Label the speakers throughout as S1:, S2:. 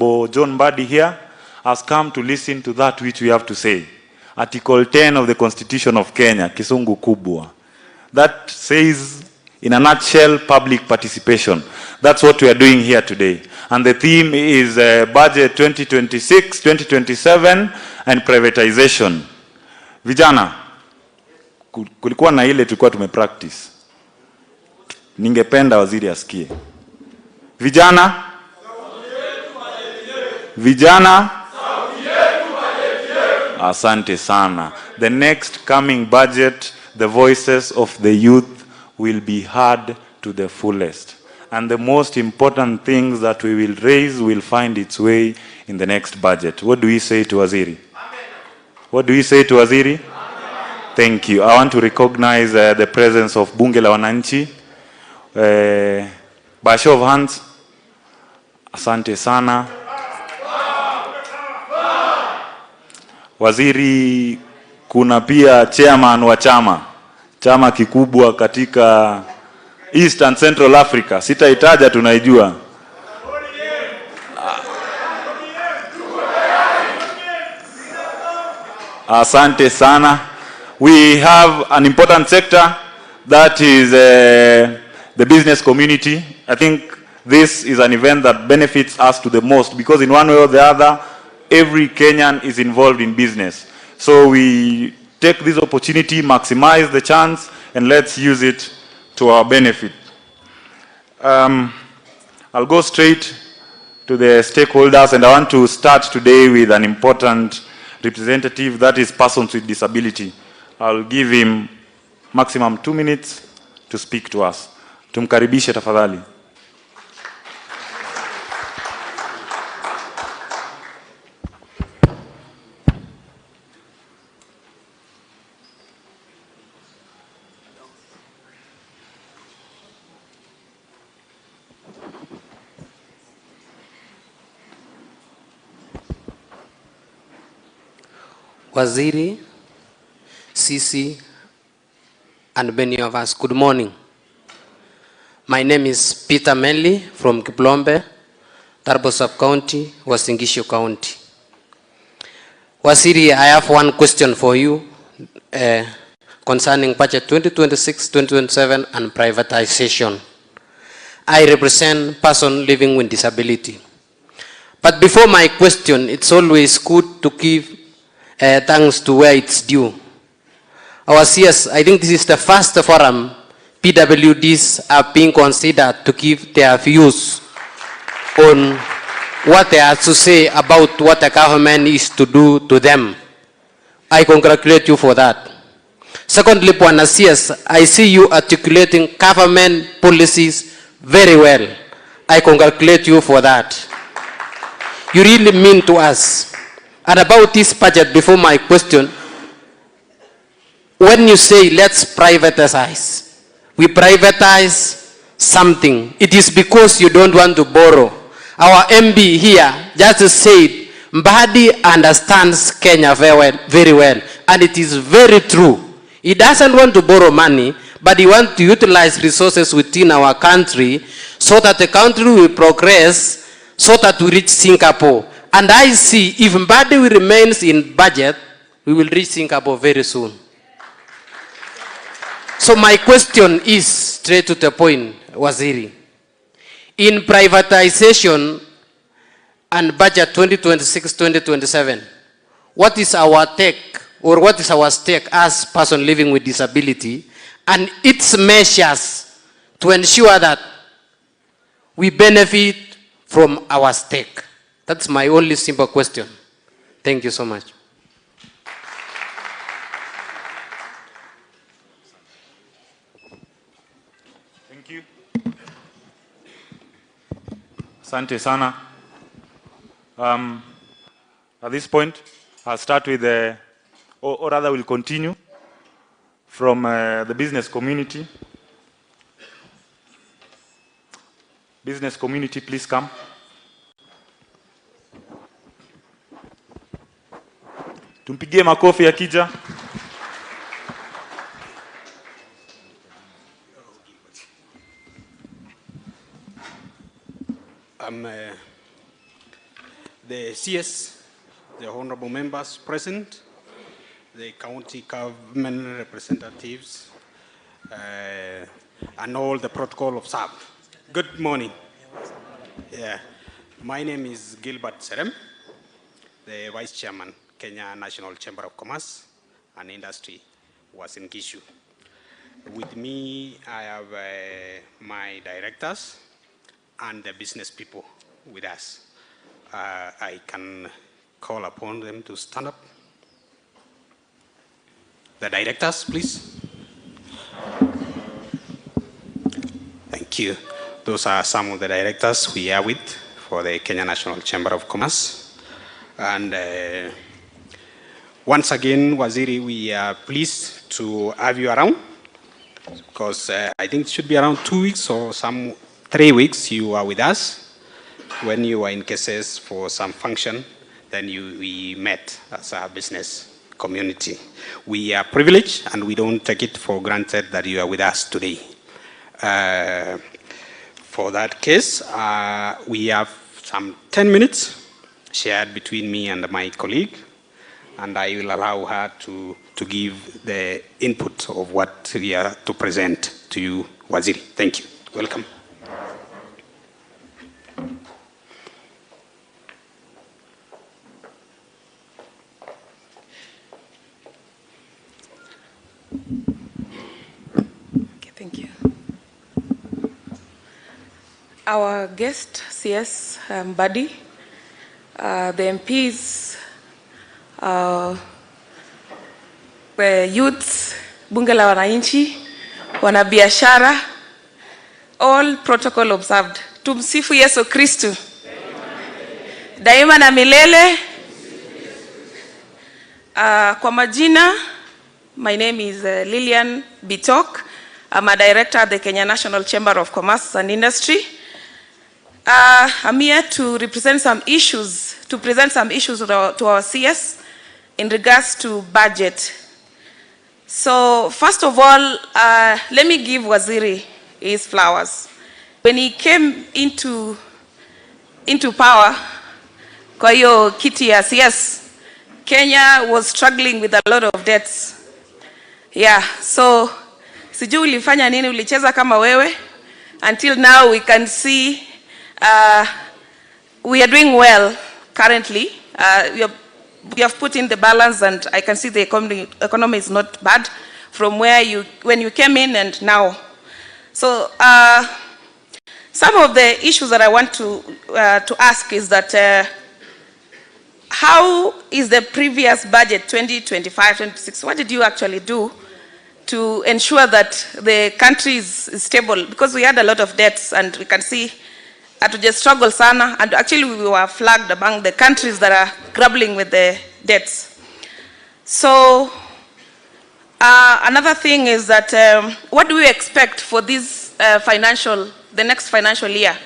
S1: Honorable John Mbadi here has come to listen to that which we have to say. Article 10 of the Constitution of Kenya, Kisungu Kubwa. That says, in a nutshell, public participation. That's what we are doing here today. And the theme is Budget 2026, 2027 and privatization. Vijana, kulikuwa na ile tulikuwa tumepractice. Ningependa waziri asikie. Vijana, vijana, asante sana. The next coming budget, the voices of the youth will be heard to the fullest. And the most important things that we will raise will find its way in the next budget. What do we say to Waziri? What do we say to Waziri? Thank you. I want to recognize the presence of Bunge la Wananchi. By show of hands, asante sana. Waziri, kuna pia chairman wa chama kikubwa katika East and Central Africa. Sitaitaja, tunaijua. Asante sana. We have an important sector that is the business community. I think this is an event that benefits us to the most because in one way or the other, every Kenyan is involved in business. So we take this opportunity, maximize the chance, and let's use it to our benefit. I'll go straight to the stakeholders, and I want to start today with an important representative, that is persons with disability. I'll give him maximum 2 minutes to speak to us. Tumkaribishe tafadhali.
S2: Waziri, Sisi, and many of us, good morning. My name is Peter Menli from Kiplombe, Tarbo Sub-County, Uasin Gishu County. Waziri, I have one question for you concerning budget 2026, 2027 and privatization. I represent person living with disability. But before my question, it's always good to give thanks to where it's due. Our CS, I think this is the first forum PWDs are being considered to give their views on what they have to say about what the government is to do to them. I congratulate you for that. Secondly, Bwana CS, I see you articulating government policies very well. I congratulate you for that. You really mean to us. And about this budget, before my question, when you say let's privatize, we privatize something. It is because you don't want to borrow. Our MB here just said, Mbadi understands Kenya very well. And it is very true. He doesn't want to borrow money, but he wants to utilize resources within our country so that the country will progress, so that we reach Singapore. And I see if Mbadi remains in budget, we will reach Singapore very soon. So my question is straight to the point, Waziri. In privatization and budget 2026-2027, what is our take or what is our stake as person living with disability and its measures to ensure that we benefit from our stake? That's my only simple question. Thank you so much.
S1: Thank you. Asante sana. At this point, I'll start with or rather we'll continue from the business community. Business community, please come. Tumpigie makofi akija.
S3: the CS, the honorable members present, the county government representatives, and all the protocol observed. Good morning. Yeah. My name is Gilbert Serem, the Vice Chairman, Kenya National Chamber of Commerce and Industry, was in Kishu. With me, I have my directors and the business people with us. I can call upon them to stand up. The directors, please. Thank you. Those are some of the directors we are with for the Kenya National Chamber of Commerce. And once again, Waziri, we are pleased to have you around, because I think it should be around 2 weeks or 3 weeks you are with us. When you were in cases for some function, then we met as a business community. We are privileged and we don't take it for granted that you are with us today. For that case, we have some 10 minutes shared between me and my colleague, and I will allow her to give the input of what we are to present to you, Waziri. Thank you. Welcome.
S4: Okay, thank you. Our guest, CS Mbadi, the MPs, the youths, bunge la wananchi, wanabiashara, all protocol observed. Tumsifu Yesu Kristu. Daima na milele. Kwa majina, my name is Lilian Bitok. I'm a director at the Kenya National Chamber of Commerce and Industry. I'm here to represent some issues, to present some issues to our CS in regards to budget. So first of all, let me give Waziri his flowers. When he came into power, kwa hiyo kiti ya CS, Kenya was struggling with a lot of debts. Yeah, so sijui ulifanya nini, ulicheza kama wewe. Until now we can see we are doing well currently. We have put in the balance, and I can see the economy is not bad from when you came in and now. So some of the issues that I want to ask is that how is the previous budget 2025-26? What did you actually do to ensure that the country is stable? Because we had a lot of debts, and we can see just struggle sana, and actually we were flagged among the countries that are grappling with the debts. So another thing is that what do we expect for this the next financial year,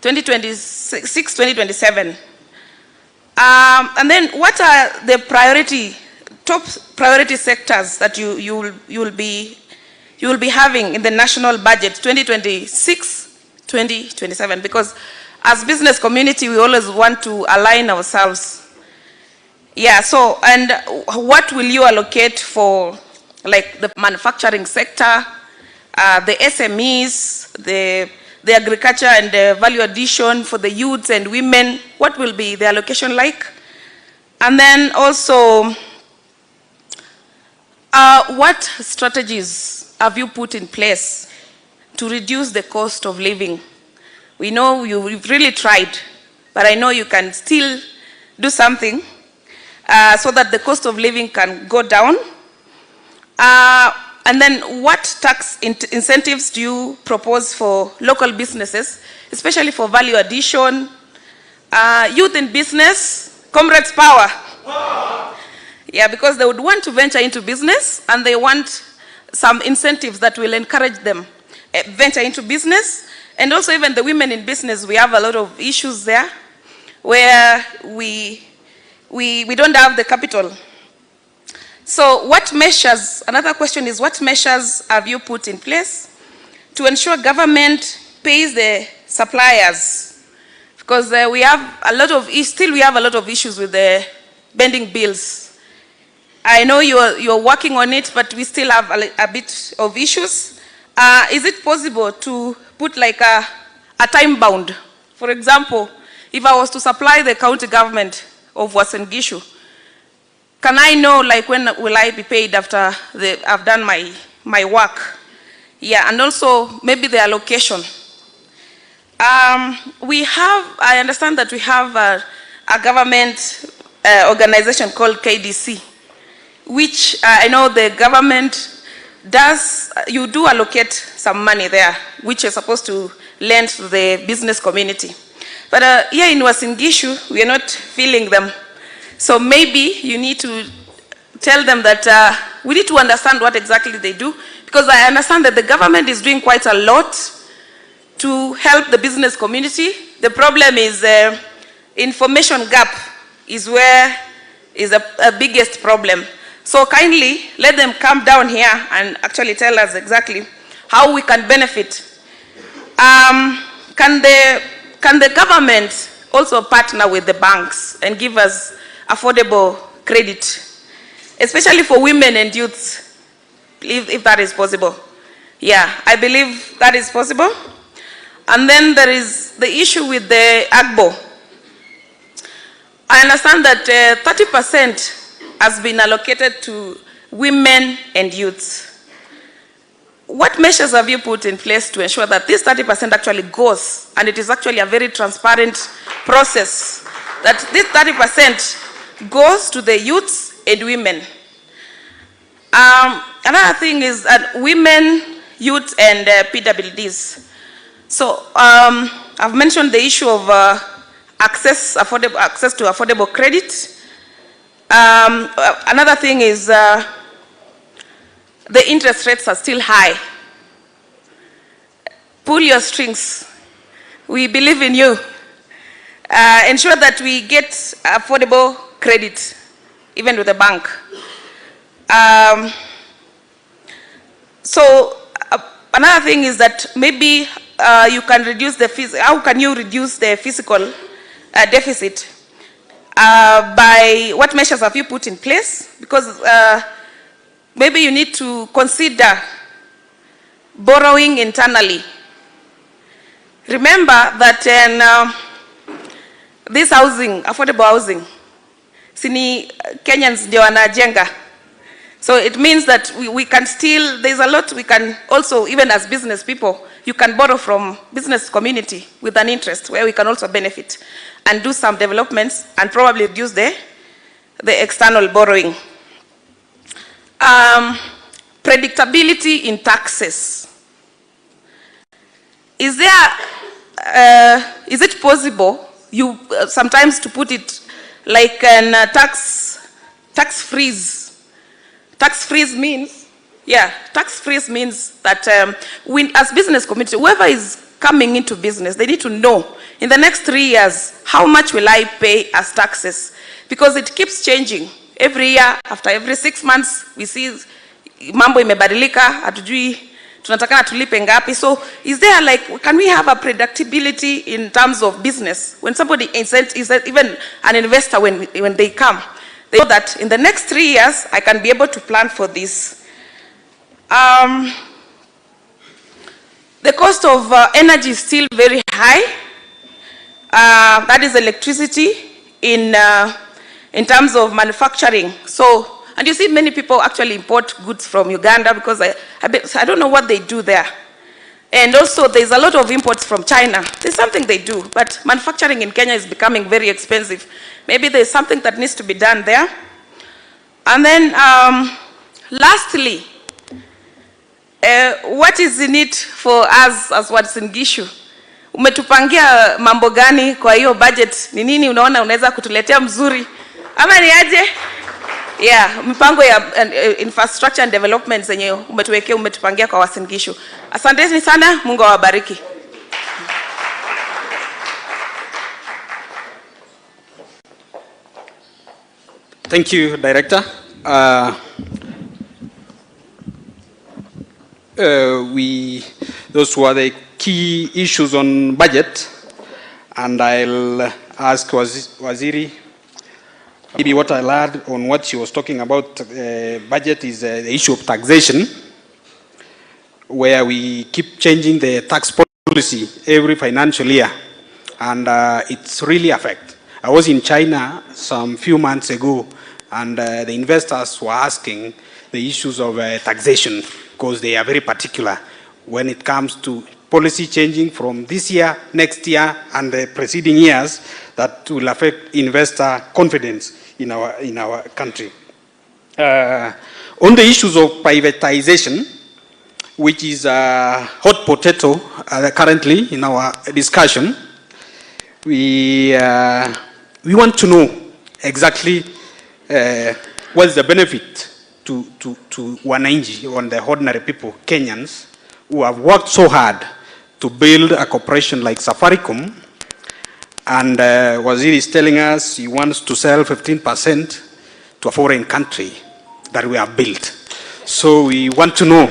S4: 2026-2027? And then what are the top priority sectors that you will be having in the national budget 2026-2027? Because as business community, we always want to align ourselves. Yeah, so, and what will you allocate for like the manufacturing sector, the SMEs, the agriculture and the value addition for the youths and women? What will be the allocation like? And then also, what strategies have you put in place to reduce the cost of living? We know you've really tried, but I know you can still do something so that the cost of living can go down. And then what tax incentives do you propose for local businesses, especially for value addition, youth in business, comrades power? Yeah, because they would want to venture into business, and they want some incentives that will encourage them venture into business. And also even the women in business, we have a lot of issues there where we don't have the capital. So what measures, another question is, what measures have you put in place to ensure government pays the suppliers? because we have a lot of issues with the bending bills. I know you're working on it, but we still have a bit of issues. Is it possible to put like a time bound? For example, if I was to supply the county government of Uasin Gishu, can I know like when will I be paid after I've done my work? Yeah, and also maybe the allocation. I understand that we have a government organization called KDC, which I know the government does, you do allocate some money there, which is supposed to lend to the business community. But here in Uasin Gishu, we are not feeling them. So maybe you need to tell them that we need to understand what exactly they do, because I understand that the government is doing quite a lot to help the business community. The problem is information gap is where is a biggest problem. So kindly let them come down here and actually tell us exactly how we can benefit. Can the government also partner with the banks and give us affordable credit, especially for women and youths, if that is possible? Yeah, I believe that is possible. And then there is the issue with the AGBO. I understand that 30% has been allocated to women and youths. What measures have you put in place to ensure that this 30% actually goes, and it is actually a very transparent process, that this 30% goes to the youths and women? Another thing is that women, youth, and PWDs. So I've mentioned the issue of access to affordable credit. Another thing is the interest rates are still high. Pull your strings. We believe in you. Ensure that we get affordable credit, even with the bank. Another thing is that maybe you can reduce how can you reduce the fiscal deficit? By what measures have you put in place? Because maybe you need to consider borrowing internally. Remember that in this housing, affordable housing, sini Kenyans ndio wanajenga. So it means that we can still, there's a lot we can also, even as business people, you can borrow from business community with an interest where we can also benefit and do some developments and probably reduce the external borrowing. Predictability in taxes. Is it possible sometimes to put it like an tax freeze? Tax freeze means, tax freeze means that as business community, whoever is coming into business, they need to know in the next 3 years, how much will I pay as taxes? Because it keeps changing. Every year, after every 6 months, we see mambo imebadilika, hatujui tunatakana tulipe ngapi. So is there like, can we have a predictability in terms of business? When somebody is even an investor, when they come, they know that in the next 3 years, I can be able to plan for this. The cost of energy is still very high. That is electricity in terms of manufacturing. So, and you see many people actually import goods from Uganda because I don't know what they do there. And also there's a lot of imports from China. There's something they do, but manufacturing in Kenya is becoming very expensive. Maybe there's something that needs to be done there. And then lastly, what is in it for us as Uasin Gishu? Umetupangia mambo gani kwa hiyo budget? Ni nini unaona unaweza kutuletea mzuri? Ama ni aje? Yeah, mpango ya infrastructure and development zenye umetupangia kwa Uasin Gishu. Asanteni sana, Mungu awabariki.
S3: Thank you, Director. Those were the key issues on budget. and I'll ask Waziri, maybe what I learned on what she was talking about budget is the issue of taxation, where we keep changing the tax policy every financial year, and it's really affect. I was in China some few months ago, and the investors were asking the issues of taxation, because they are very particular when it comes to policy changing from this year, next year, and the preceding years that will affect investor confidence in our country. On the issues of privatization, which is a hot potato currently in our discussion, we want to know exactly what's the benefit to wananchi, on the ordinary people, Kenyans, who have worked so hard to build a corporation like Safaricom, and Waziri is telling us he wants to sell 15% to a foreign country that we have built. So we want to know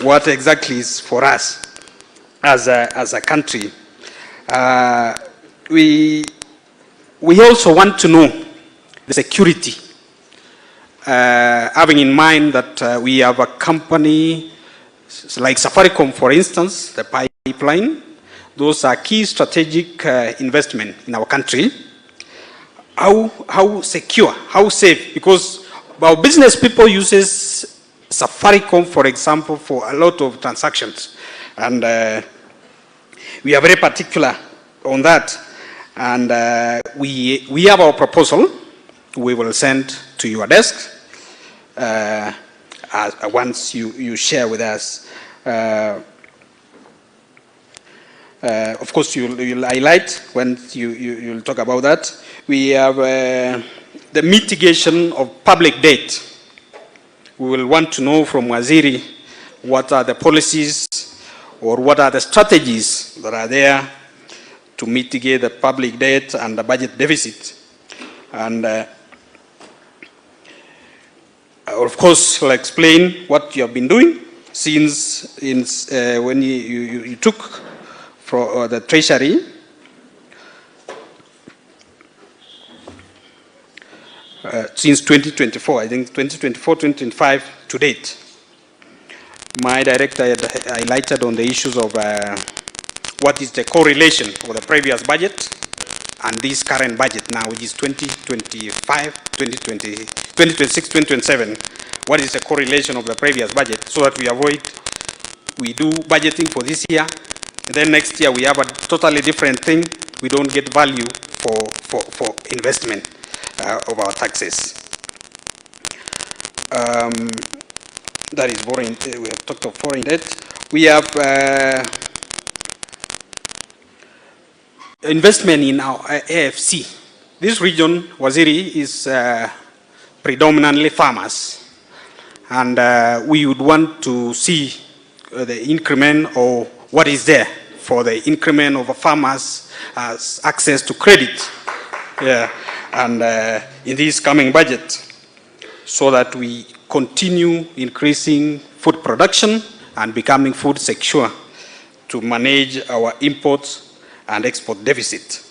S3: what exactly is for us as a country. We also want to know the security, having in mind that we have a company like Safaricom, for instance, the pipeline. Those are key strategic investment in our country. How secure, how safe? Because our business people uses Safaricom, for example, for a lot of transactions, and we are very particular on that. And we have our proposal. We will send to your desk once you share with us. Of course, you'll highlight when you'll talk about that. We have the mitigation of public debt. We will want to know from Waziri what are the policies or what are the strategies that are there to mitigate the public debt and the budget deficit. And of course, we'll explain what you have been doing since when you took from the Treasury. Since 2024, I think 2024, 2025 to date. My director had highlighted on the issues of what is the correlation for the previous budget and this current budget now, which is 2025, 2026, 2027. What is the correlation of the previous budget, so that we do budgeting for this year, and then next year we have a totally different thing. We don't get value for investment of our taxes. That is foreign. We have talked of foreign debt. We have investment in our AFC. This region, Waziri, is predominantly farmers, and we would want to see the increment, or what is there for the increment of farmers as access to credit. Yeah. And in this coming budget, so that we continue increasing food production and becoming food secure to manage our imports and export deficit.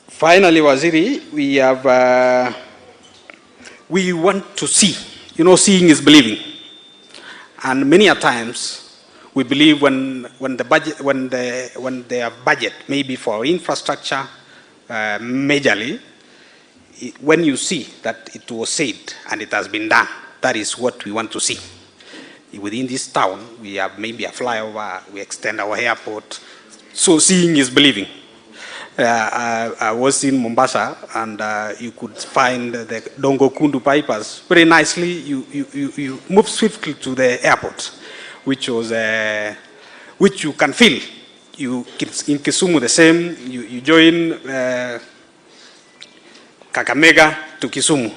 S3: Finally, Waziri, we want to see. Seeing is believing, and many a times we believe when their budget, maybe for infrastructure, majorly, when you see that it was said and it has been done, that is what we want to see. Within this town, we have maybe a flyover, we extend our airport. So seeing is believing. I was in Mombasa, and you could find the Dongo Kundu pipers very nicely. You move swiftly to the airport, which was which you can feel. In Kisumu the same. You join Kakamega to Kisumu,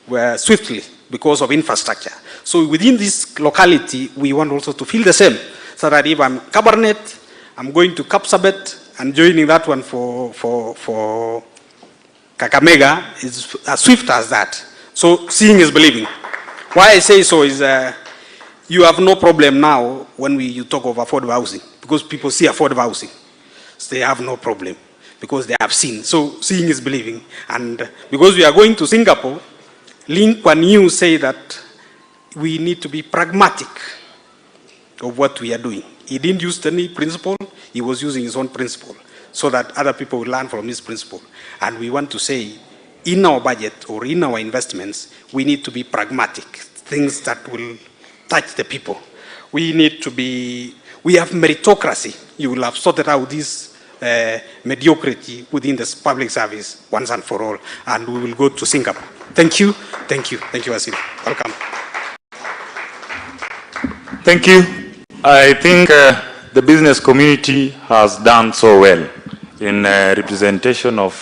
S3: where swiftly because of infrastructure. So within this locality, we want also to feel the same. So that if I'm Kabarnet, I'm going to Kapsabet and joining that one for Kakamega is as swift as that. So seeing is believing. Why I say so is you have no problem now when you talk of affordable housing, because because people see affordable housing. So they have no problem because they have seen. So seeing is believing. And because we are going to Singapore, Lee Kuan Yew say that we need to be pragmatic of what we are doing. He didn't use any principle, he was using his own principle so that other people will learn from his principle. And we want to say, in our budget or in our investments, we need to be pragmatic, things that will touch the people. We need to be, we have meritocracy. You will have sorted out this mediocrity within the public service once and for all, and we will go to Singapore. Thank you, thank you, thank you, Asim. Welcome.
S1: Thank you. I think the business community has done so well in representation of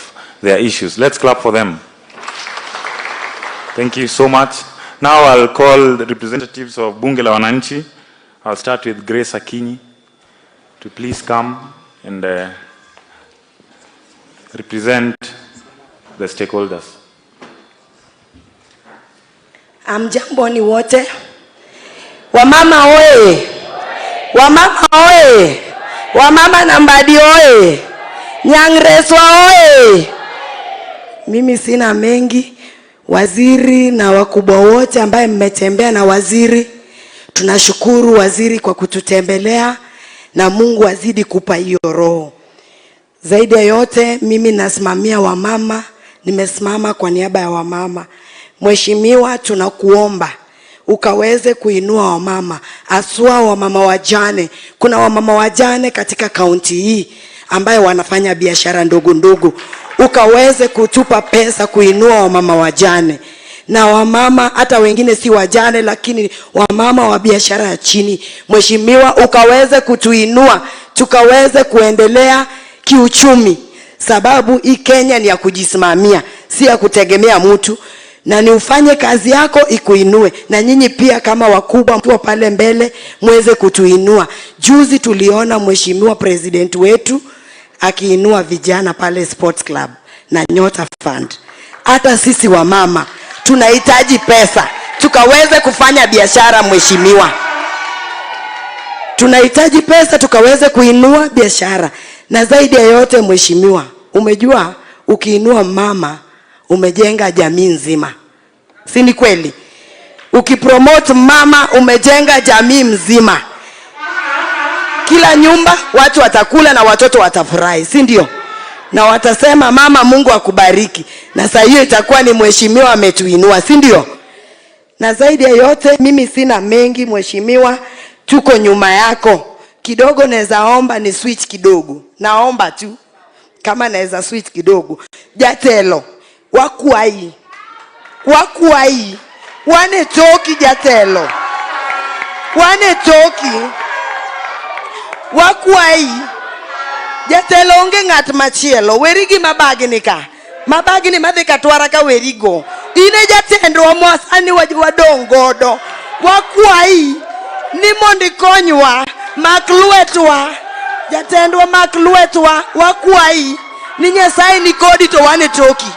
S1: their issues. Let's clap for them. Thank you so much. Now I'll call the representatives of Bunge la Wananchi. I'll start with Grace Akinyi to please come and represent the stakeholders.
S5: Amjamboni wote. Wamama oye. Wamama oye. Wamama na Mbadi oye. Nyangreswa oye. Mimi sina mengi. Waziri na wakubwa wote ambaye mmetembea na waziri, tunashukuru waziri kwa kututembelea, na Mungu azidi kupa hiyo roho. Zaidi ya yote mimi nasimamia wamama, nimesimama kwa niaba ya wamama. Mheshimiwa, tunakuomba ukaweze kuinua wamama, aswa wamama wajane. Kuna wamama wajane katika kaunti hii ambayo wanafanya biashara ndogo ndogo. Ukaweze kutupa pesa kuinua wamama wajane. Na wamama hata wengine si wajane lakini wamama wa biashara ya chini. Mheshimiwa, ukaweze kutuinua, tukaweze kuendelea kiuchumi. Sababu hii Kenya ni ya kujisimamia, si ya kutegemea mtu. Na ni ufanye kazi yako ikuinue. Na nyinyi pia kama wakubwa mkiwa pale mbele muweze kutuinua. Juzi tuliona Mheshimiwa President wetu akiinua vijana pale Sports Club na Nyota Fund. Hata sisi wamama tunahitaji pesa tukaweze kufanya biashara. Mheshimiwa, tunahitaji pesa tukaweze kuinua biashara. Na zaidi ya yote Mheshimiwa, umejua ukiinua mama umejenga jamii nzima, si ni kweli? Ukipromote mama umejenga jamii mzima. Kila nyumba watu watakula na watoto watafurahi, si ndio? Na watasema mama Mungu akubariki. Na sasa hiyo itakuwa ni Mheshimiwa ametuinua, si ndio? Na zaidi ya yote mimi sina mengi Mheshimiwa, tuko nyuma yako. Kidogo naweza omba ni switch kidogo. Naomba tu kama naweza switch kidogo. Jatelo wakuai wane toki jatelo wane toki wakuai jatelo onge ngat machielo werigi mabagni ka mabagni madhi katwara ka werigo ine jatendwa mwasani wadong godo wakuai ni mondi konywa maklwetwa jatendwa maklwetwa wakuai ni Nyasaye ni kodi to wane toki.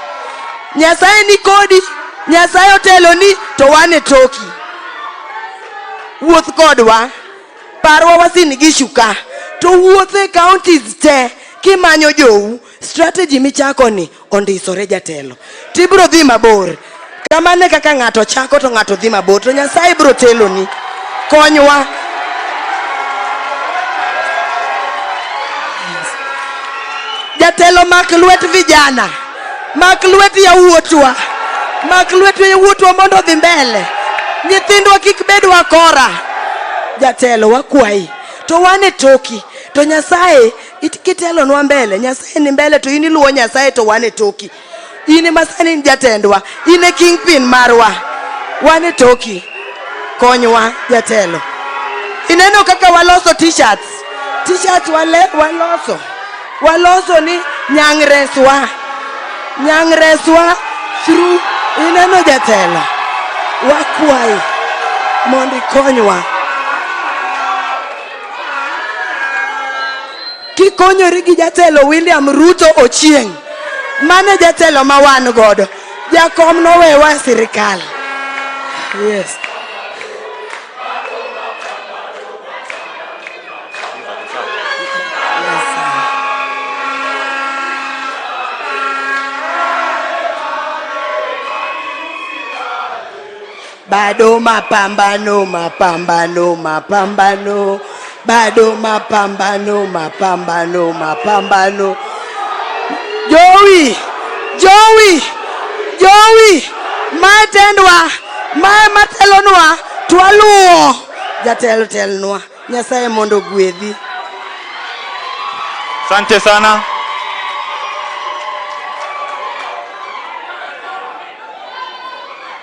S5: Nyasaye ni kodi, Nyasaye otelo ni to wane toki. Wuoth kodwa, parwa wasini gishuka. To wuothe counties te, kimanyo jowu, strategy michako ni ondisore jatelo. Tibro dhi mabor. Kamane kaka ng'ato chako to ng'ato dhi mabor. To Nyasaye bro telo ni. Konywa. Jatelo maklwet vijana, maklwet ya uotwa, maklwet ya uotwa mondo dhi mbele. Nyithindwa kik bed wakora. Jatelo wakuai, to wane toki, to Nyasaye kitelo nwa mbele. Nyasaye ni mbele to ini luo Nyasaye to wane toki. Ini masani ni jatendwa, ini kingpin marwa. Wane toki, konywa jatelo. Ineno kaka waloso t-shirts. T-shirts waloso. Waloso ni nyangreswa through ineno jatelo wakuai mondi konywa. Kikonyori gi jatelo William Ruto Ochieng, mane jatelo mawan godo, jakom nowewa sirikal. Yes. bado mapambano, mapambano, mapambano, bado mapambano, mapambano, mapambano. Joey, Joey, Joey, matendwa, matelonwa, twaluo, jatelo telnwa, Nyasaye mondo gwedhi.
S1: Asante sana.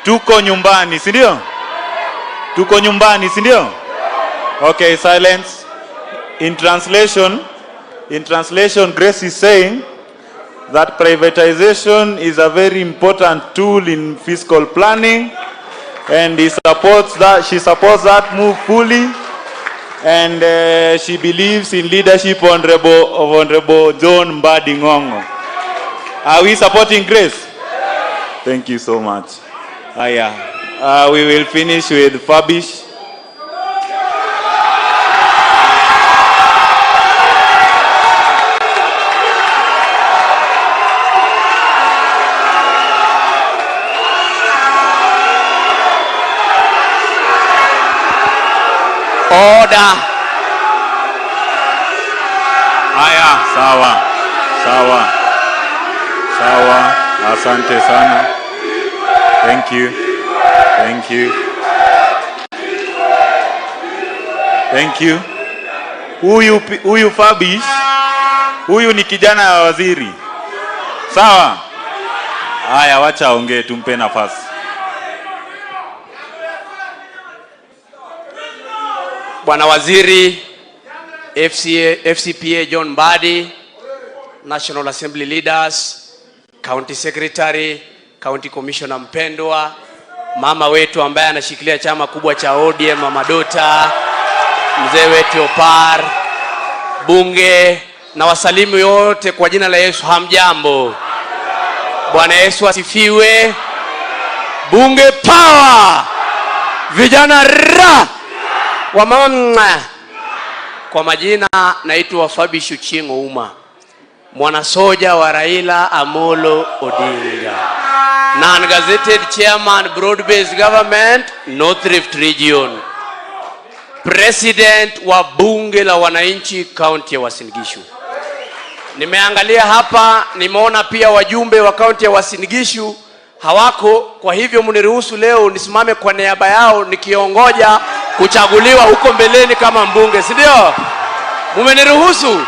S1: Tuko nyumbani, si ndio? Tuko nyumbani, si ndio? Okay, silence. In translation, Grace is saying that privatization is a very important tool in fiscal planning, and she supports that move fully, and she believes in leadership of Honorable John Mbadi Ngongo. Are we supporting Grace? Thank you so much. We will finish with Fabish.
S2: Order.
S1: Sawa. Asante sana. Thank you. Huyu Fabish, huyu ni kijana wa waziri. Sawa? Haya, wacha aongee, tumpe nafasi.
S6: Bwana Waziri, FCPA John Mbadi, National Assembly Leaders, County Secretary, County Commissioner mpendwa, mama wetu ambaye anashikilia chama kubwa cha ODM, Mama Dota, mzee wetu Opar, bunge na wasalimu yote kwa jina la Yesu, hamjambo. Bwana Yesu asifiwe. Bunge power. Vijana ra. Wamama. Kwa majina naitwa Fabish Uchingo Uma, mwanasoja wa Raila Amolo Odinga, non-gazetted chairman broad-based government North Rift region, president wa bunge la wananchi county ya Uasin Gishu. Nimeangalia hapa, nimeona pia wajumbe wa county ya Uasin Gishu hawako, kwa hivyo mniruhusu leo nisimame kwa niaba yao nikiongoja kuchaguliwa huko mbeleni kama mbunge, si ndio? Mumeniruhusu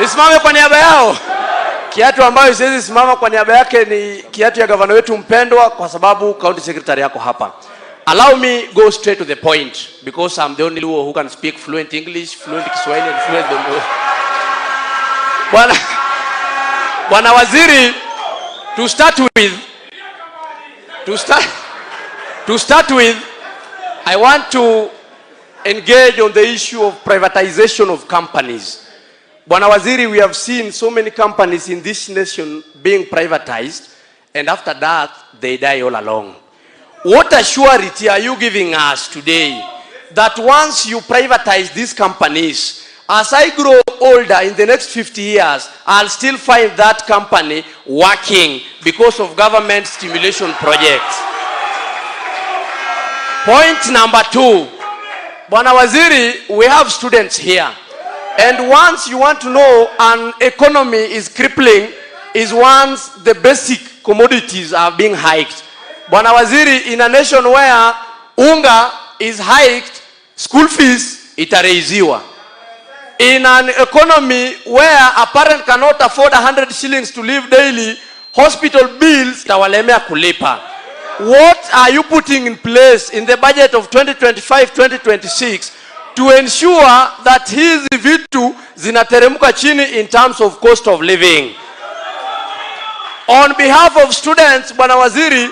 S6: nisimame kwa niaba yao. Kiatu ambayo siwezi simama kwa niaba yake ni kiatu ya gavana wetu mpendwa, kwa sababu county secretary yako hapa. Allow me go straight to the point, because I'm the only one who can speak fluent English, fluent Kiswahili and fluent Bongo. Bwana Waziri, to start with, I want to engage on the issue of privatization of companies. Bwana Waziri, we have seen so many companies in this nation being privatized, and after that, they die all along. What assurity are you giving us today that once you privatize these companies, as I grow older in the next 50 years, I'll still find that company working because of government stimulation projects? Point number 2. Bwana Waziri, we have students here. And once you want to know an economy is crippling is once the basic commodities are being hiked. Bwana Waziri, in a nation where unga is hiked, school fees itaraiziwa. In an economy where a parent cannot afford 100 shillings to live daily, hospital bills tawalemea kulipa. What are you putting in place in the budget of 2025-2026 to ensure that hizi vitu zinateremka chini in terms of cost of living? On behalf of students, Bwana Waziri,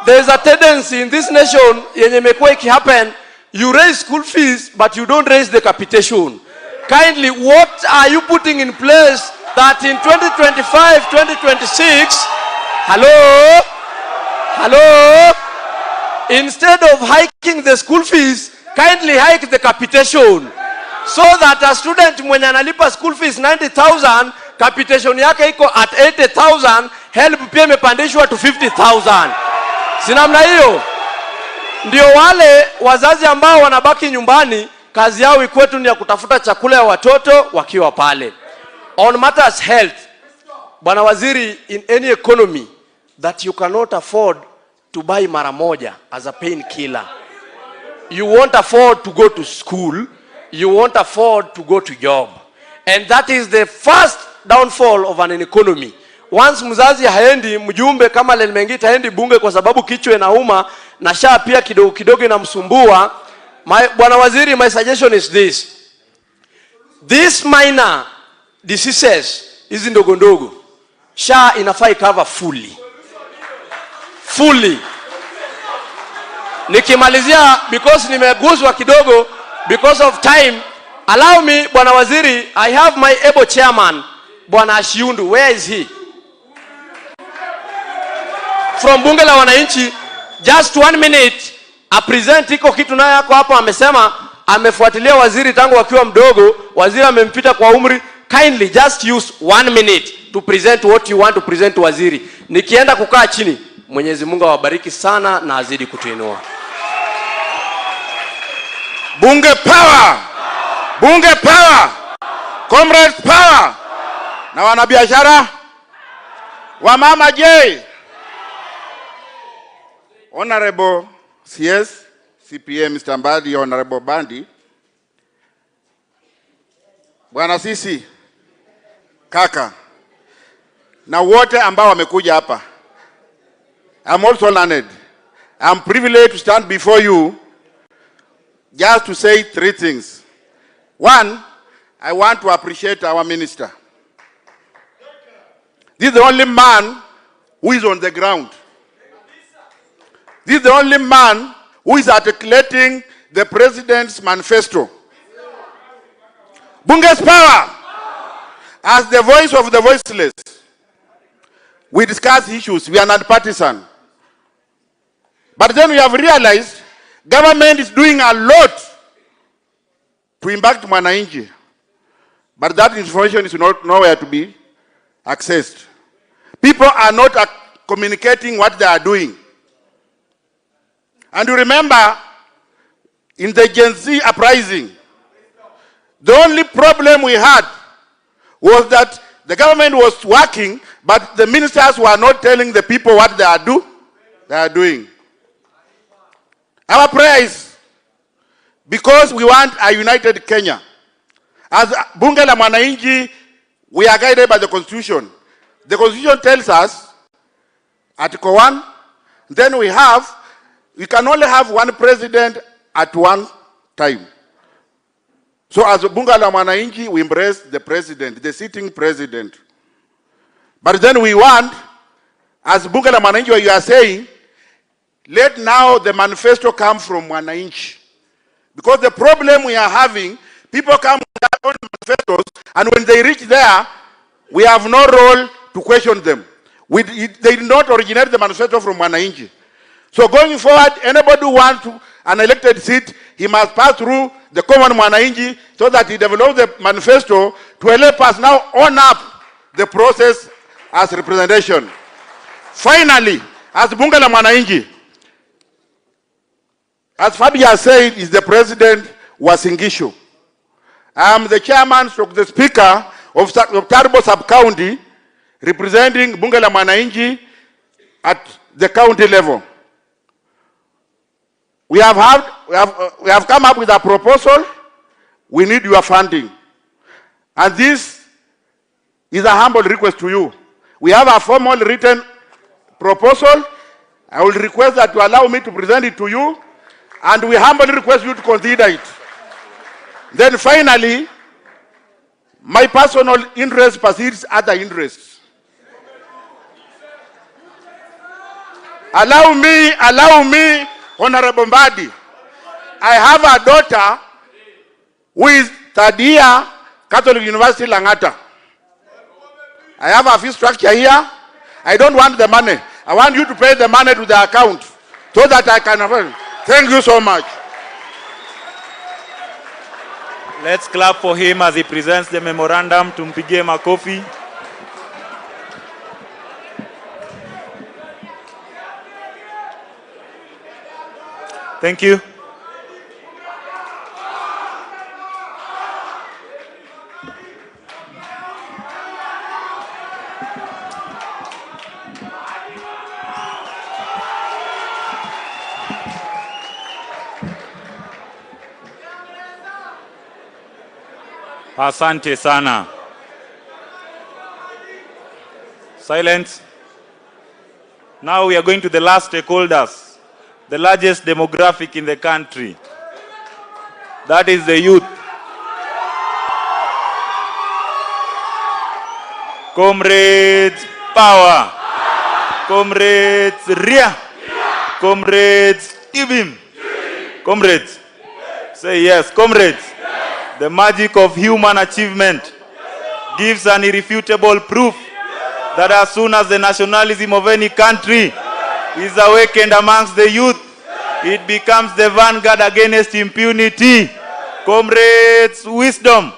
S6: there is a tendency in this nation yenye imekuwa ikihappen, you raise school fees but you don't raise the capitation. Kindly, what are you putting in place that in 2025-2026, instead of hiking the school fees, kindly hike the capitation, so that a student mwenye analipa school fees 90,000, capitation yake iko at 80,000, help pia imepandishwa to 50,000. Si namna hiyo? ndio wale wazazi ambao wanabaki nyumbani, kazi yao kwetu ni ya kutafuta chakula ya watoto wakiwa pale. On matters health, Bwana Waziri, in any economy that you cannot afford to buy mara moja as a painkiller, you won't afford to go to school, you won't afford to go to job. And that is the first downfall of an economy. Once mzazi haendi, mjumbe kama Lenmengita haendi bunge kwa sababu kichwa inauma na shaa pia kidogo kidogo inamsumbua. Bwana Waziri, my suggestion is this. These minor diseases, hizi ndogo ndogo, shaa inafai cover fully. Fully. Nikimalizia, because nimeguzwa kidogo, because of time, allow me, Bwana Waziri, I have my able chairman, Bwana Ashiundu. Where is he? From bunge la wananchi, just 1 minute, a present iko kitu naye yako hapo, amesema amefuatilia waziri tangu wakiwa mdogo, waziri amempita kwa umri. Kindly just use 1 minute to present what you want to present to waziri. Nikienda kukaa chini, Mwenyezi Mungu awabariki sana na azidi kutuinua.
S7: Bunge power! Bunge power! Comrades power! Na wanabiashara? Wamama je? Honorable CS, CPA Mr. Mbadi, Honorable Bandi, Bwana Sisi, kaka, na wote ambao wamekuja hapa. I'm also learned. I'm privileged to stand before you just to say 3 things. 1, I want to appreciate our minister. This is the only man who is on the ground. This is the only man who is articulating the president's manifesto. Bunge's power. As the voice of the voiceless, we discuss issues. We are not partisan. But then we have realized government is doing a lot to impact mwananchi. But that information is nowhere to be accessed. People are not communicating what they are doing. And you remember, in the Gen Z uprising, the only problem we had was that the government was working, but the ministers were not telling the people what they are doing. Our prayer is, because we want a united Kenya. As Bunge la Mwananchi, we are guided by the Constitution. The Constitution tells us, Article 1, then we can only have one president at one time. So as Bunge la Mwananchi, we embrace the president, the sitting president. But then we want, as Bunge la Mwananchi, what you are saying, let now the manifesto come from Mwananchi. Because the problem we are having, people come with their own manifestos, and when they reach there, we have no role to question them. They did not originate the manifesto from Mwananchi. So going forward, anybody who wants an elected seat, he must pass through the common Mwananchi so that he develops the manifesto to help us now own up the process as representation. Finally, as Bunge la Mwananchi, as Fabi has said, is the president Wasingishu. I am the chairman, the speaker of Tarbo sub-county, representing Bunge la Mwananchi at the county level. We have come up with a proposal. We need your funding. And this is a humble request to you. We have a formal written proposal. I will request that you allow me to present it to you, and we humbly request you to consider it. Then finally, my personal interest precedes other interests. Allow me, Honorable Mbadi. I have a daughter who is third year Catholic University Langata. I have a fee structure here. I don't want the money. I want you to pay the money to the account so that I can afford. Thank you so much.
S1: Let's clap for him as he presents the memorandum. Tumpigie makofi. Thank you. Asante sana. Silence. Now we are going to the last stakeholders, the largest demographic in the country. That is the youth. Comrades, power. Comrades, ria. Comrades, tibim. Comrades, say yes. Comrades, the magic of human achievement gives an irrefutable proof that as soon as the nationalism of any country is awakened amongst the youth, it becomes the vanguard against impunity. Comrades, wisdom.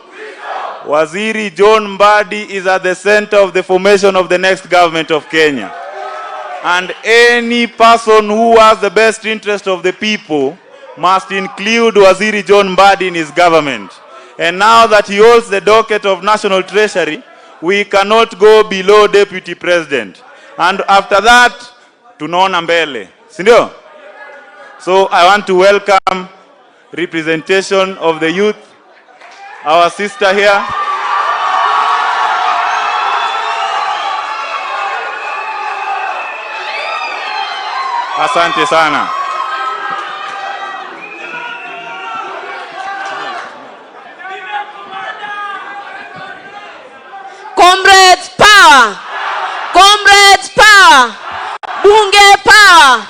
S1: Waziri John Mbadi is at the center of the formation of the next government of Kenya. And any person who has the best interest of the people must include Waziri John Mbadi in his government. And now that he holds the docket of National Treasury, we cannot go below Deputy President. And after that, tunaona mbele. Sindio? So I want to welcome representation of the youth, our sister here. Asante sana.
S5: Comrades power! Comrades power! Bunge power!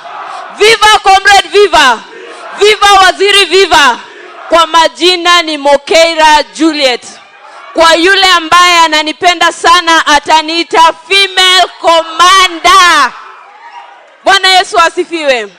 S5: Viva comrade viva! Viva waziri viva! Kwa majina ni Mokeira Juliet. Kwa yule ambaye ananipenda sana ataniita female commander. Bwana Yesu asifiwe.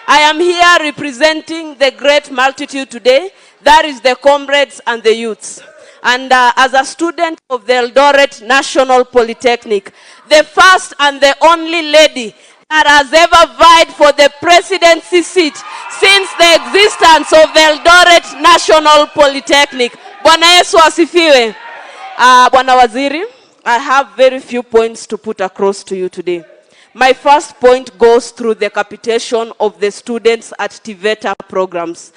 S5: I am here representing the great multitude today. That is the comrades and the youths. And as a student of the Eldoret National Polytechnic, the first and the only lady that has ever vied for the presidency seat since the existence of the Eldoret National Polytechnic. Bwana Yesu asifiwe. Bwana Waziri, I have very few points to put across to you today. My first point goes through the capitation of the students at TVETA programs.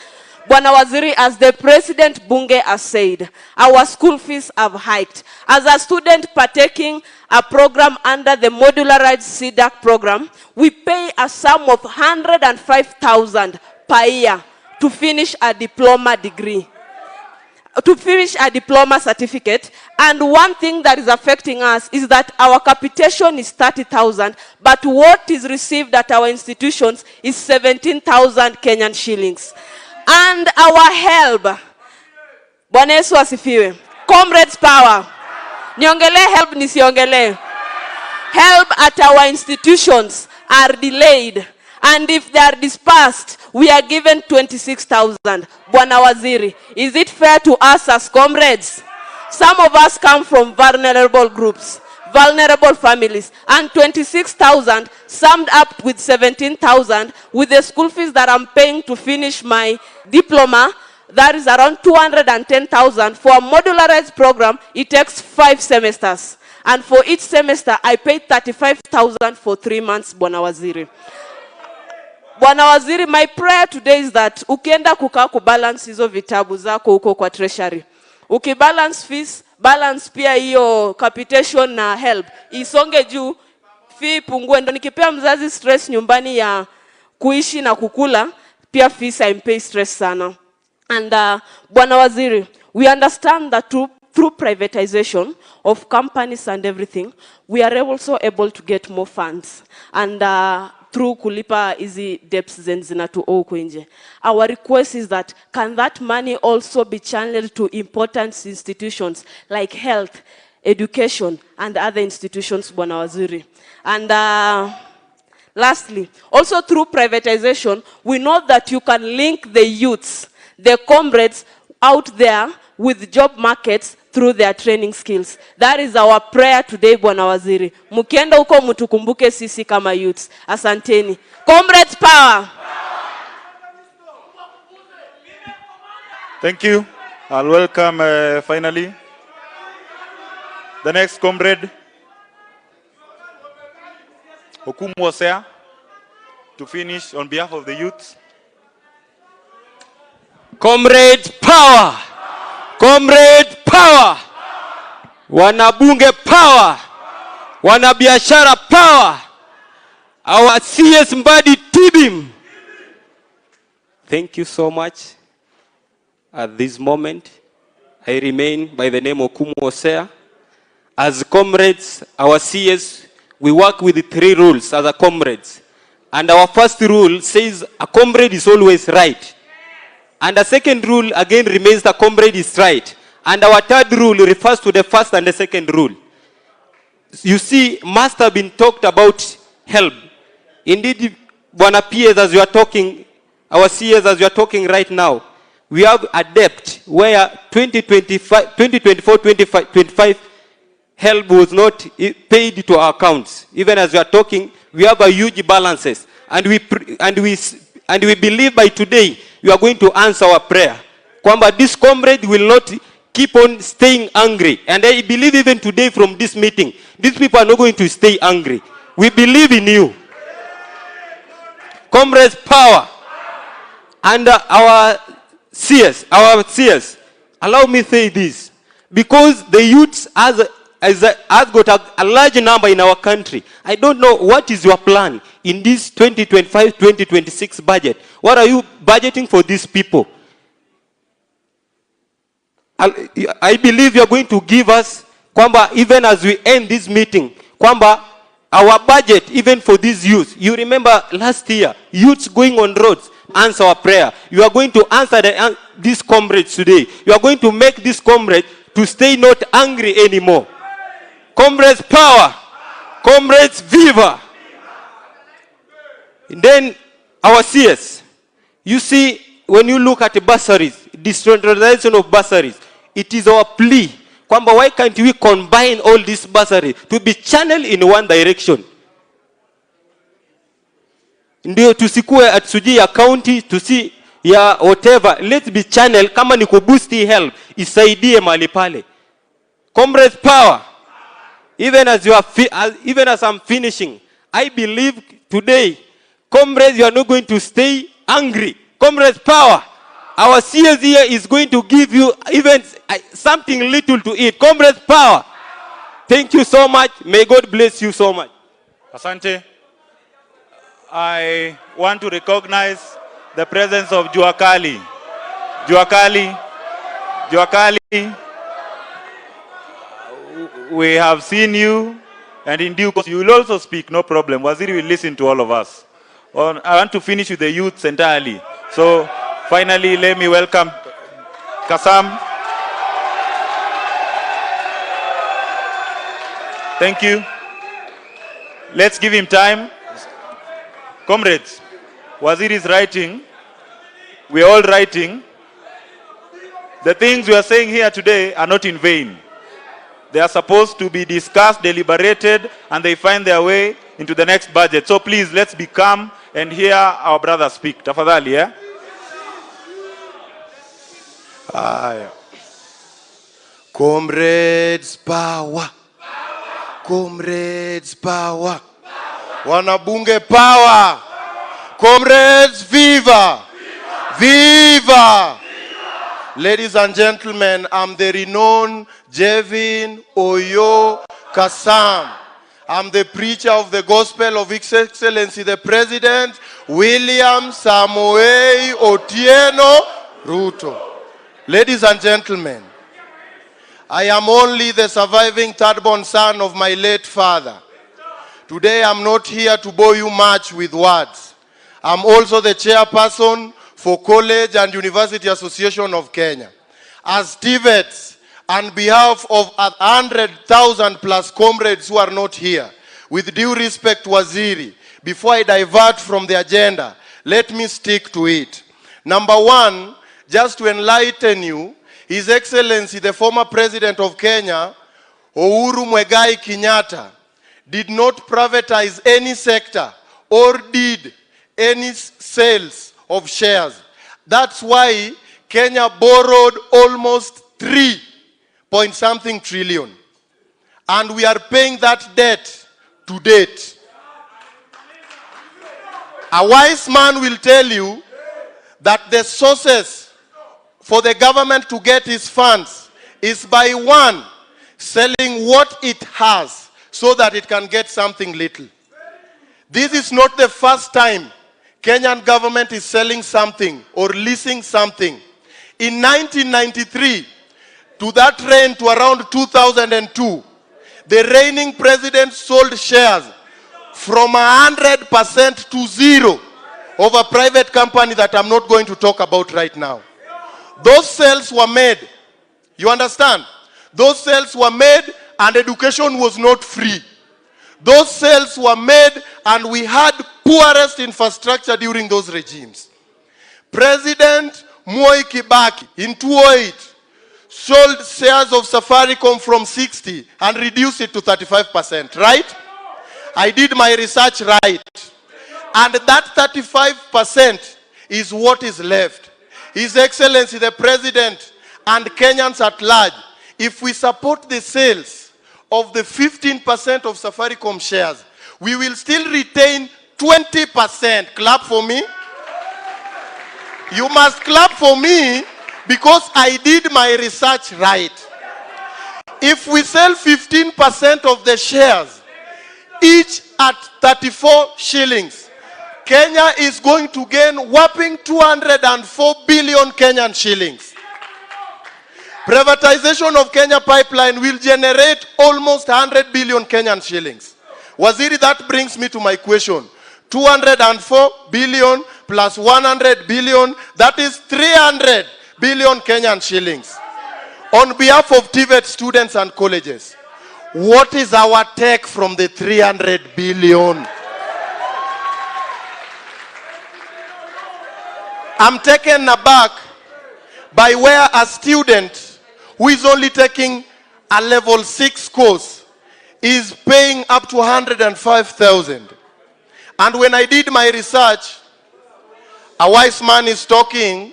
S5: Bwana Waziri, as the President Bunge has said, our school fees have hiked. As a student partaking a program under the modularized CDAC program, we pay a sum of 105,000 per year to finish a diploma degree, to finish a diploma certificate. And one thing that is affecting us is that our capitation is 30,000, but what is received at our institutions is 17,000 Kenyan shillings. And our help, Bwana Yesu asifiwe. Comrades power. Niongele help nisiongele. Help at our institutions are delayed. And if they are dispersed, we are given 26,000. Bwana Waziri, is it fair to us as comrades? Some of us come from vulnerable groups, vulnerable families, and 26,000 summed up with 17,000 with the school fees that I'm paying to finish my diploma, that is around 210,000. For a modularized program, it takes 5 semesters. And for each semester, I pay 35,000 for 3 months, Bwana Waziri. Bwana Waziri, my prayer today is that ukienda kukaa kubalance hizo vitabu zako huko kwa treasury. Ukibalance fees, balance pia hiyo capitation na help. Isonge juu, fee pungue. Ndo nikipea mzazi stress nyumbani ya kuishi na kukula, pia fees haimpei stress sana. And Bwana Waziri, we understand that through privatization of companies and everything, we are also able to get more funds. And through kulipa hizi debts zinatuoa huko nje. Our request is that can that money also be channeled to important institutions like health, education, and other institutions, Bwana Waziri. And lastly, also through privatization, we know that you can link the youths, the comrades out there with job markets through their training skills. That is our prayer today, Bwana Waziri. Mukienda huko mutukumbuke sisi kama youths. Asanteni. Comrades power.
S1: Thank you. I'll welcome finally the next comrade, Okumu Osea, to finish on behalf of the youth.
S8: Comrade power! Comrade power! Wanabunge power! Wanabiashara power! Our CS Mbadi Tibim! Thank you so much. At this moment, I remain by the name of Okumu Osea. As comrades, our CS, we work with the 3 rules as a comrades. And our first rule says a comrade is always right. And the second rule again remains the comrade is right. And our third rule refers to the first and the second rule. You see, must have been talked about help. Indeed, Bwana PS, as you are talking, our CS, as you are talking right now, we have a debt where 2024-25 help was not paid to our accounts. Even as we are talking, we have a huge balances. And we believe by today, you are going to answer our prayer. Kwamba this comrade will not keep on staying angry. And I believe even today from this meeting, these people are not going to stay angry. We believe in you. Comrades, power. And our CS, allow me to say this. Because the youth has got a large number in our country. I don't know what is your plan in this 2025-2026 budget. What are you budgeting for these people? I believe you are going to give us, kwamba, even as we end this meeting, kwamba, our budget, even for these youth. You remember last year, youths going on roads, answer our prayer. You are going to answer these comrades today. You are going to make this comrade to stay not angry anymore. Comrades, power. Comrades, viva. And then our CS. You see, when you look at the bursaries, decentralization of bursaries, it is our plea. Kwamba, why can't we combine all these bursaries to be channeled in one direction? Ndio tusikue atsuji ya county, tusi ya whatever. Let's be channel, kama ni kuboosti help, isaidie mahali pale. Comrades, power. Even as I'm finishing, I believe today, comrades, you are not going to stay angry. Comrades, power. Our CS here is going to give you even something little to eat. Comrades, power. Thank you so much. May God bless you so much.
S1: Asante. I want to recognize the presence of Juakali. Juakali. We have seen you, and in due course you will also speak, no problem. Waziri will listen to all of us. I want to finish with the youths entirely. So finally, let me welcome Kasam. Thank you. Let's give him time. Comrades, Waziri is writing. We are all writing. The things we are saying here today are not in vain. They are supposed to be discussed, deliberated, and they find their way into the next budget. So please, let's be calm and hear our brother speak. Tafadhali, yeah?
S9: Comrades, power. Comrades, power. Wanabunge, power. Comrades, viva. Viva. Ladies and gentlemen, I'm the renowned Jevin Oyo Kasam. I'm the preacher of the gospel of His Excellency the President, William Samoei Otieno Ruto. Ladies and gentlemen, I am only the surviving third-born son of my late father. Today I'm not here to bore you much with words. I'm also the chairperson for College and University Association of Kenya. As TVETs, on behalf of 100,000 plus comrades who are not here, with due respect, Waziri, before I divert from the agenda, let me stick to it. Number one, just to enlighten you, His Excellency, the former President of Kenya, Uhuru Kenyatta, did not privatize any sector or did any sales of shares. That's why Kenya borrowed almost 3-point-something trillion. And we are paying that debt to date. A wise man will tell you that the sources for the government to get its funds is by one, selling what it has so that it can get something little. This is not the first time Kenyan government is selling something or leasing something. In 1993, to that reign to around 2002, the reigning president sold shares from 100% to 0 of a private company that I'm not going to talk about right now. Those sales were made. You understand? Those sales were made and education was not free. Those sales were made and we had poorest infrastructure during those regimes. President Moi Kibaki in 2008 sold shares of Safaricom from 60 and reduced it to 35%, right? I did my research right. And that 35% is what is left. His Excellency the President and Kenyans at large, if we support the sales of the 15% of Safaricom shares, we will still retain 20%. Clap for me. You must clap for me because I did my research right. If we sell 15% of the shares, each at 34 shillings, Kenya is going to gain whopping 204 billion Kenyan shillings. Privatization of Kenya Pipeline will generate almost 100 billion Kenyan shillings. Waziri, that brings me to my question. 204 billion plus 100 billion, that is 300 billion Kenyan shillings. On behalf of TVET students and colleges, what is our take from the 300 billion? I'm taken aback by where a student who is only taking a level 6 course is paying up to 105,000. And when I did my research, a wise man is talking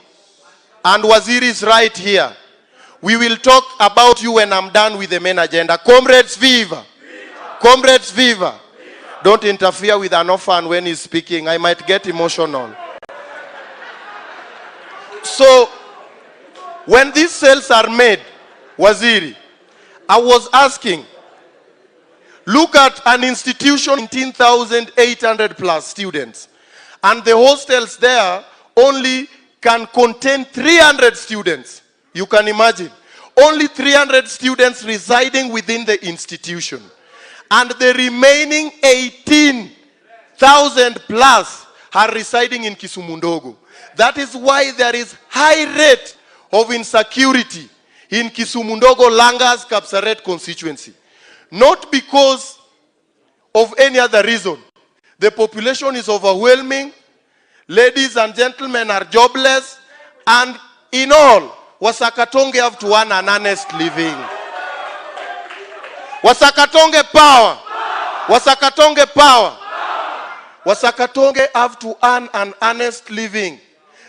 S9: and Waziri is right here. We will talk about you when I'm done with the main agenda. Comrades, viva! Comrades, viva! Don't interfere with an orphan when he's speaking. I might get emotional. So, when these sales are made, Waziri, I was asking, look at an institution, 19,800 plus students. And the hostels there only can contain 300 students. You can imagine. Only 300 students residing within the institution. And the remaining 18,000 plus are residing in Kisumu. That is why there is high rate of insecurity in Kisumu, Langas, Kapsaret constituency. Not because of any other reason. The population is overwhelming. Ladies and gentlemen are jobless. And in all, Wasakatonge have to earn an honest living. Wasakatonge power. Wasakatonge power. Wasakatonge have to earn an honest living.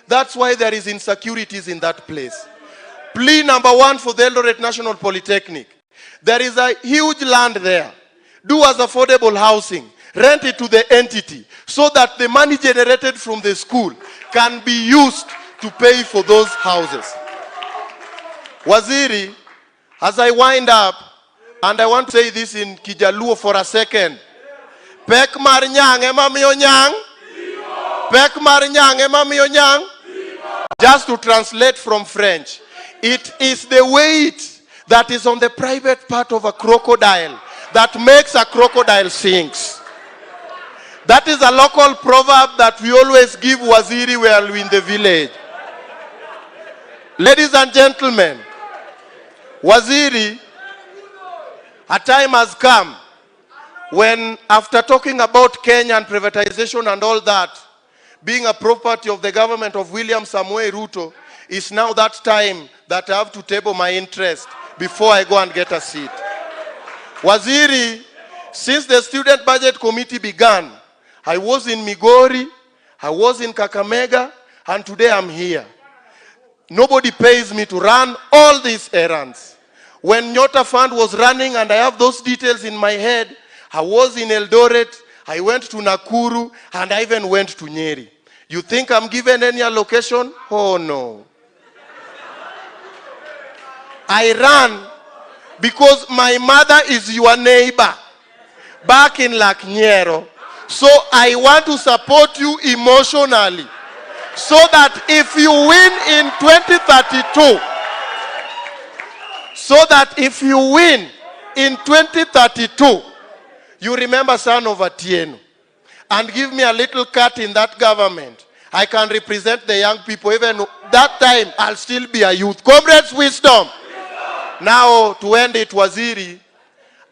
S9: That's why there is insecurities in that place. Plea number 1 for the Eldoret National Polytechnic. There is a huge land there. Do as affordable housing. Rent it to the entity so that the money generated from the school can be used to pay for those houses. Waziri, as I wind up, and I want to say this in Kijaluo for a second. Pek mar nyang ema miyo nyang. Pek mar nyang ema miyo nyang. Just to translate from French, it is the weight that is on the private part of a crocodile that makes a crocodile sinks. That is a local proverb that we always give Waziri while we're in the village. Ladies and gentlemen, Waziri, a time has come when, after talking about Kenya and privatization and all that, being a property of the government of William Samoei Ruto, is now that time that I have to table my interest before I go and get a seat. Waziri, since the Student Budget Committee began, I was in Migori, I was in Kakamega, and today I'm here. Nobody pays me to run all these errands. When Nyota Fund was running, and I have those details in my head, I was in Eldoret, I went to Nakuru, and I even went to Nyeri. You think I'm given any allocation? Oh no. I ran because my mother is your neighbor back in Laknyero. So I want to support you emotionally, so that if you win in 2032, you remember son of Atieno and give me a little cut in that government. I can represent the young people. Even that time, I'll still be a youth. Comrades, wisdom. Now, to end it, Waziri,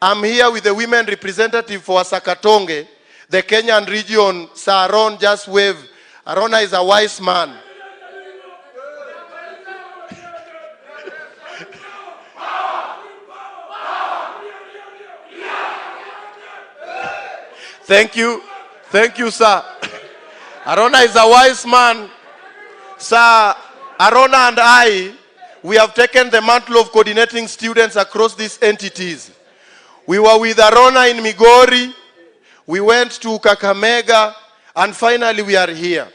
S9: I'm here with the women representative for Sakatonge, the Kenyan region. Sir Aaron, just wave. Arona is a wise man. Thank you, sir. Arona is a wise man. Sir, Arona and I, we have taken the mantle of coordinating students across these entities. We were with Arona in Migori, we went to Kakamega, and finally we are here.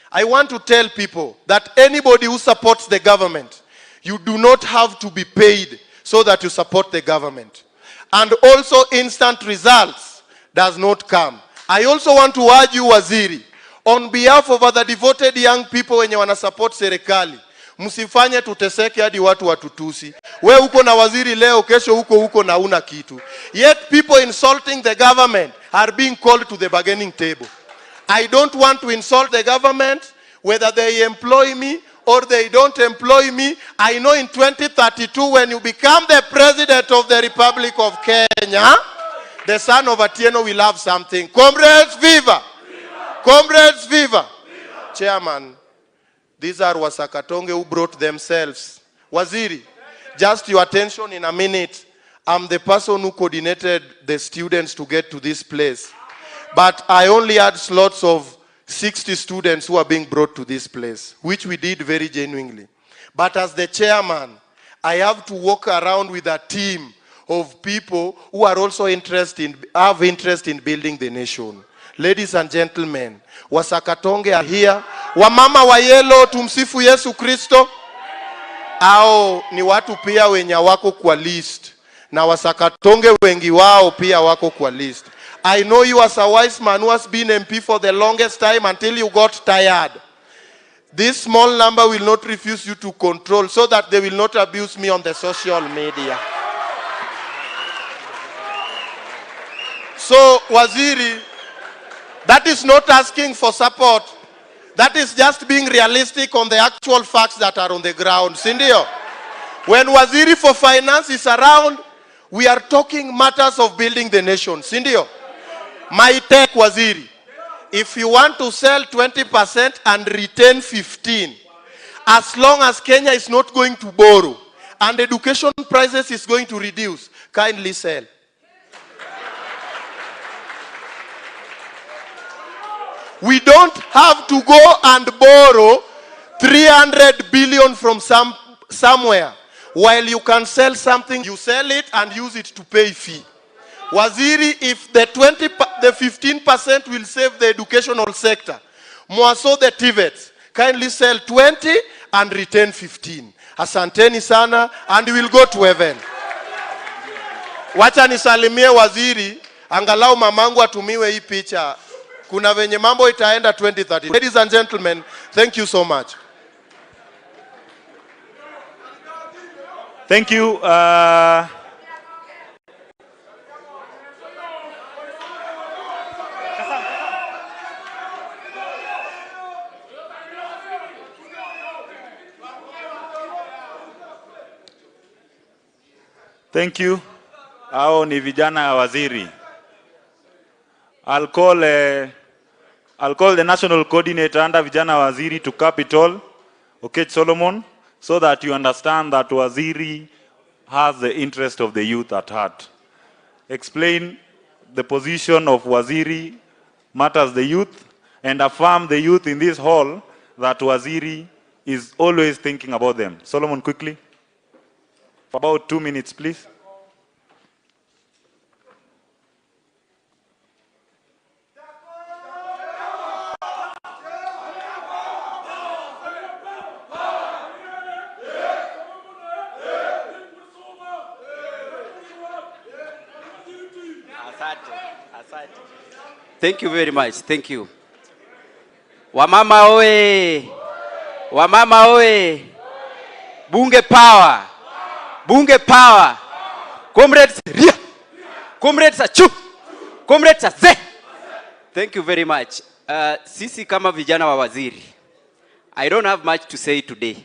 S9: I want to tell people that anybody who supports the government, you do not have to be paid so that you support the government. And also instant results does not come. I also want to urge you, Waziri, on behalf of other devoted young people wenye wana support serikali, msifanye tuteseke hadi watu watutusi. We uko na waziri leo, kesho uko na una kitu. Yet people insulting the government are being called to the bargaining table. I don't want to insult the government, whether they employ me or they don't employ me. I know in 2032, when you become the president of the Republic of Kenya, the son of Atieno will have something. Comrades, viva! Viva! Comrades, viva! Viva! Chairman, these are Wasakatonge who brought themselves. Waziri, just your attention in a minute. I'm the person who coordinated the students to get to this place. But I only had slots of 60 students who are being brought to this place, which we did very genuinely. But as the chairman, I have to walk around with a team of people who are also have interest in building the nation. Ladies and gentlemen, Wasakatonge are here. Wamama wa yellow, tumsifu Yesu Kristo. Ao ni watu pia wenye wako kwa list. Na Wasakatonge wengi wao pia wako kwa list. I know you as a wise man who has been MP for the longest time until you got tired. This small number will not refuse you to control, so that they will not abuse me on the social media. So, Waziri, that is not asking for support. That is just being realistic on the actual facts that are on the ground. Sindio? When Waziri for Finance is around, we are talking matters of building the nation. Sindio? My tech, Waziri, if you want to sell 20% and retain 15%, as long as Kenya is not going to borrow and education prices is going to reduce, kindly sell. We don't have to go and borrow 300 billion from somewhere. While you can sell something, you sell it and use it to pay fee. Waziri, if the 15% will save the educational sector, mwaso the TVETs, kindly sell 20 and retain 15. Asanteni sana, and we will go to heaven. Wacha nisalimie Waziri, angalau mamangu atumiwe hii picha. Kuna venye mambo itaenda 2030. Ladies and gentlemen, thank you so much.
S1: Thank you. Thank you. Hao ni vijana wa waziri. I'll call the national coordinator under vijana wa waziri to Capitol, okay, Solomon, so that you understand that waziri has the interest of the youth at heart. Explain the position of waziri matters the youth, and affirm the youth in this hall that waziri is always thinking about them. Solomon, quickly. For about 2 minutes, please.
S10: Thank you very much. Thank you. Wamama oe! Wamama oe! Bunge power! Bunge power! Comrades ria! Comrades achu! Comrades aze! Thank you very much. Sisi kama vijana wa waziri, I don't have much to say today.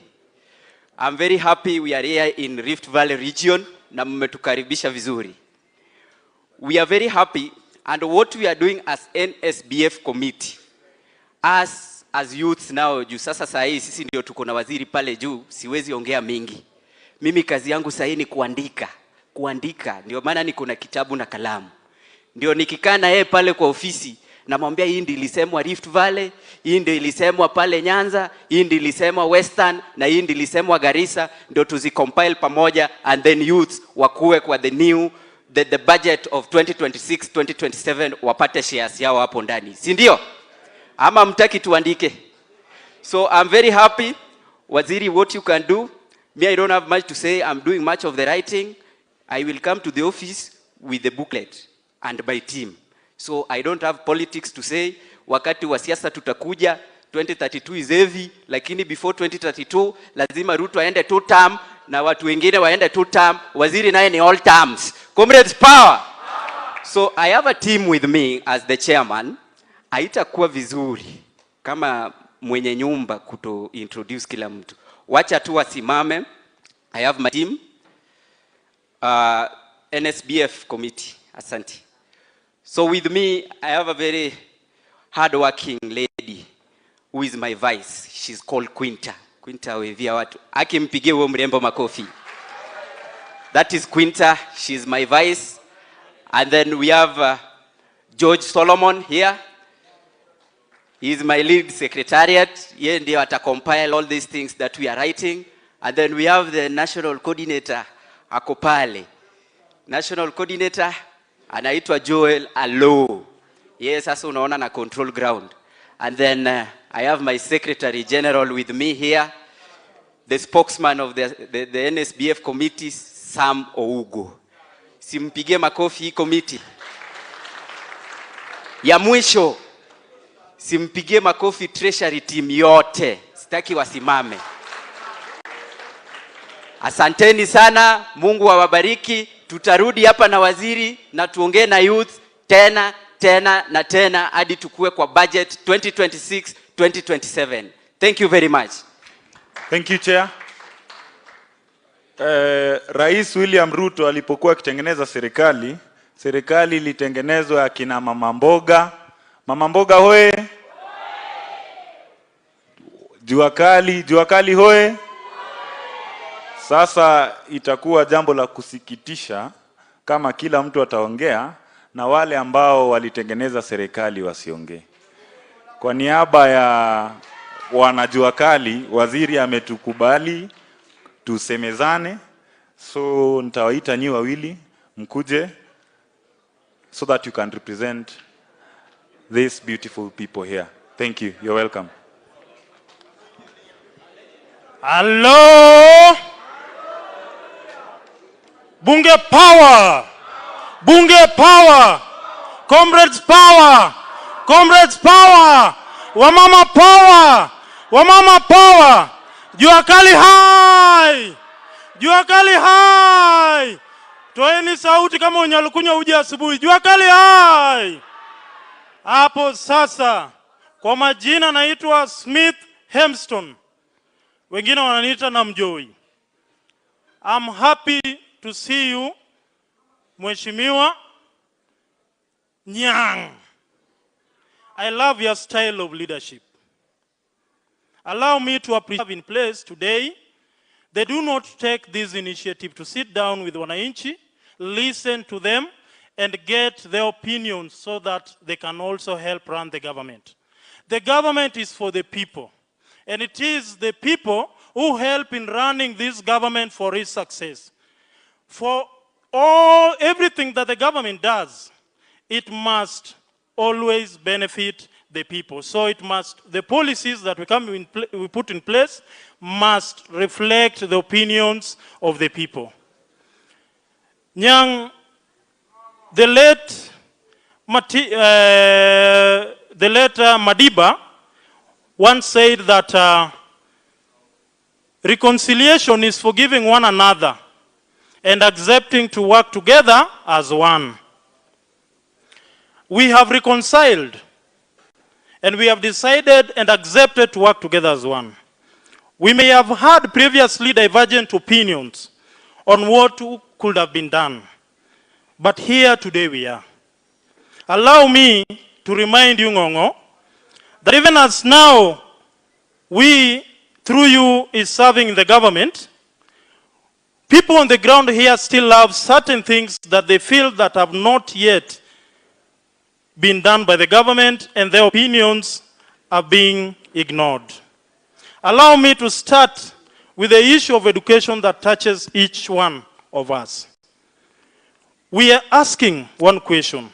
S10: I'm very happy we are here in Rift Valley region na mmetukaribisha vizuri. We are very happy, and what we are doing as NSBF committee, as youths now, juu sasa sahi sisi ndio tuko na waziri pale juu, siwezi ongea mingi. Mimi kazi yangu sahi ni kuandika, ndio maana niko na kitabu na kalamu. Ndio nikikaa na yeye pale kwa ofisi, namwambia hii ndio ilisemwa Rift Valley, hii ndio ilisemwa pale Nyanza, hii ndio ilisemwa Western, na hii ndio ilisemwa Garissa, ndio tuzicompile pamoja, and then youths wakuwe kwa the budget of 2026-2027 wapate shares yao hapo ndani. Si ndio? Ama mtaki tuandike? So I'm very happy. Waziri, what you can do, me I don't have much to say. I'm doing much of the writing. I will come to the office with the booklet and my team. So I don't have politics to say. Wakati wa siasa tutakuja, 2032 is heavy, lakini before 2032 lazima Ruto aende 2 term na watu wengine waende 2 term, waziri naye ni all terms. Comrades power. So I have a team with me as the chairman. Haitakuwa vizuri kama mwenye nyumba kuto introduce kila mtu. Wacha tu wasimame. I have my team. NSBF committee. Asante. So with me, I have a very hard-working lady who is my vice. She's called Quinta. Quinta wevia watu. Akimpigie huo mrembo makofi. That is Quinta. She's my vice. And then we have George Solomon here. He is my lead secretariat. Yeye ndiye atacompile all these things that we are writing. And then we have the national coordinator ako pale. National coordinator anaitwa Joel Alo. Yes, sasa unaona na control ground. And then I have my secretary general with me here, the spokesman of the NSBF committee, Sam Ougo. Simpigie makofi hii committee. Ya mwisho, simpigie makofi treasury team yote. Sitaki wasimame. Asanteni sana, Mungu awabariki. Tutarudi hapa na waziri na tuongee na youth tena hadi tukue kwa budget 2026-2027. Thank you very much.
S1: Thank you, Chair. Rais William Ruto alipokuwa akitengeneza serikali ilitengenezwa akina mama mboga. Mama mboga hoye. Jua kali hoye. Sasa itakuwa jambo la kusikitisha kama kila mtu ataongea na wale ambao walitengeneza serikali wasiongee. Kwa niaba ya wanajua kali, waziri ametukubali tusemezane. So nitawaita nyi wawili mkuje so that you can represent these beautiful people here. Thank you. You're welcome.
S11: Hello. Bunge power. Bunge power. Comrades power. Comrades power. Wamama power. Wamama power. Jua kali hai. Jua kali hai. Toeni sauti kama unyalukunywa uji asubuhi. Jua kali hai. Hapo sasa. Kwa majina naitwa Smith Hemston. Wengine wananiita na Mjoi. I'm happy to see you, Mheshimiwa Nyang. I love your style of leadership. Allow me to appreciate in place today. They do not take this initiative to sit down with wananchi, listen to them, and get their opinions so that they can also help run the government. The government is for the people. And it is the people who help in running this government for its success. For everything that the government does, it must always benefit the people. So it must, the policies that we put in place must reflect the opinions of the people. Nyang, the late Madiba once said that reconciliation is forgiving one another and accepting to work together as one. We have reconciled and we have decided and accepted to work together as one. We may have had previously divergent opinions on what could have been done, but here today we are. Allow me to remind you, Ngongo, that even as now we, through you, is serving in the government, people on the ground here still have certain things that they feel that have not yet been done by the government, and their opinions are being ignored. Allow me to start with the issue of education that touches each one of us. We are asking one question.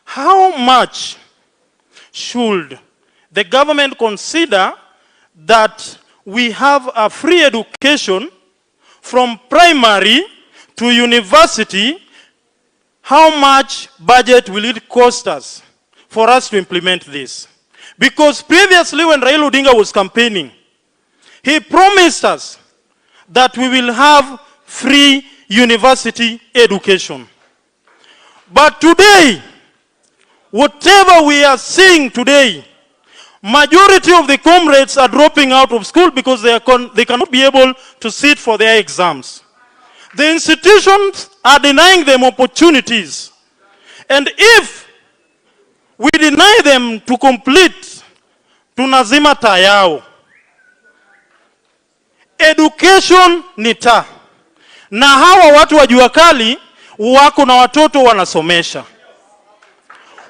S11: How much should the government consider that we have a free education from primary to university? How much budget will it cost us for us to implement this? Because previously when Raila Odinga was campaigning, he promised us that we will have free university education. But today, whatever we are seeing today, majority of the comrades are dropping out of school because they cannot be able to sit for their exams. The institutions are denying them opportunities. And if we deny them to complete, tunazima tayao. Education ni taa. Na hawa watu wa jua kali wako na watoto wanasomesha.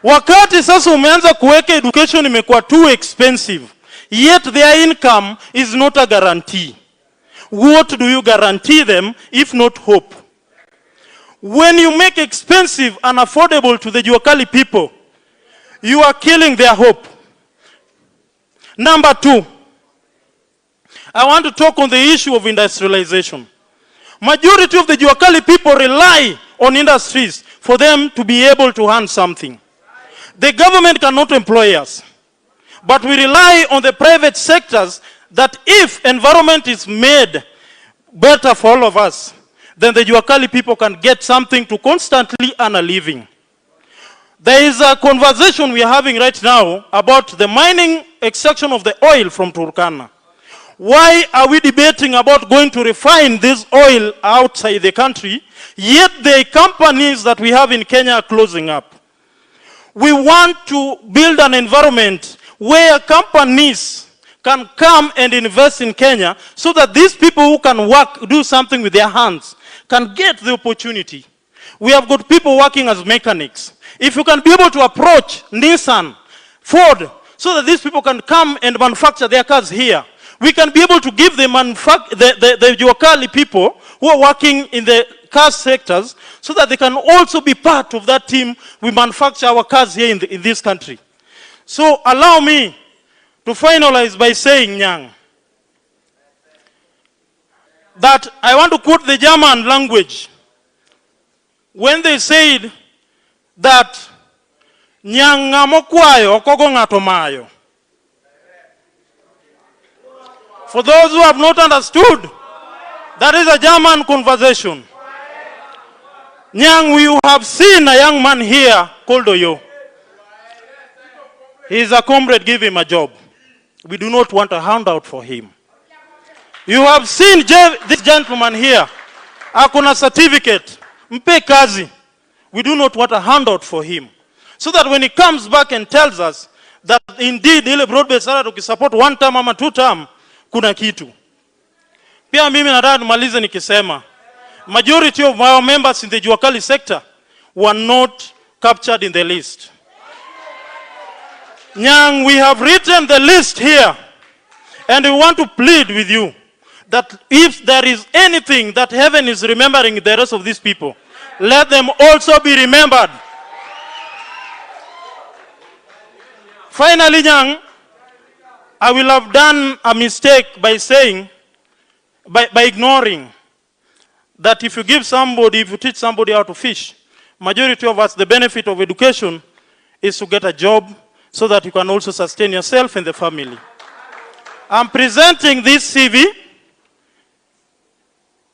S11: Wakati sasa umeanza kuweka education imekuwa too expensive, yet their income is not a guarantee. What do you guarantee them if not hope? When you make expensive and affordable to the Juakali people, you are killing their hope. Number two, I want to talk on the issue of industrialization. Majority of the Juakali people rely on industries for them to be able to earn something. The government cannot employ us, but we rely on the private sectors that if environment is made better for all of us, then the Juakali people can get something to constantly earn a living. There is a conversation we are having right now about the mining extraction of the oil from Turkana. Why are we debating about going to refine this oil outside the country, yet the companies that we have in Kenya are closing up? We want to build an environment where companies can come and invest in Kenya so that these people who can work, do something with their hands, can get the opportunity. We have got people working as mechanics. If you can be able to approach Nissan, Ford, so that these people can come and manufacture their cars here, we can be able to give the Juakali people who are working in the car sectors so that they can also be part of that team. We manufacture our cars here in this country. So allow me to finalize by saying, Nyang, that I want to quote the German language when they said that Nyanga mokwayo kogo ngato mayo. For those who have not understood, that is a German conversation. Nyang, we have seen a young man here called Oyo. He is a comrade, give him a job. We do not want a handout for him. You have seen this gentleman here. Akuna certificate. Mpe kazi. We do not want a handout for him. So that when he comes back and tells us that indeed ile broad-based salary tukisupport 1 term ama 2 term, kuna kitu. Pia mimi nataka nimalize nikisema, majority of our members in the Juakali sector were not captured in the list. Nyang, we have written the list here. And we want to plead with you that if there is anything that heaven is remembering the rest of these people, let them also be remembered. Finally, Nyang, I will have done a mistake by saying, by ignoring that if you teach somebody how to fish, majority of us, the benefit of education is to get a job so that you can also sustain yourself and the family. I'm presenting this CV,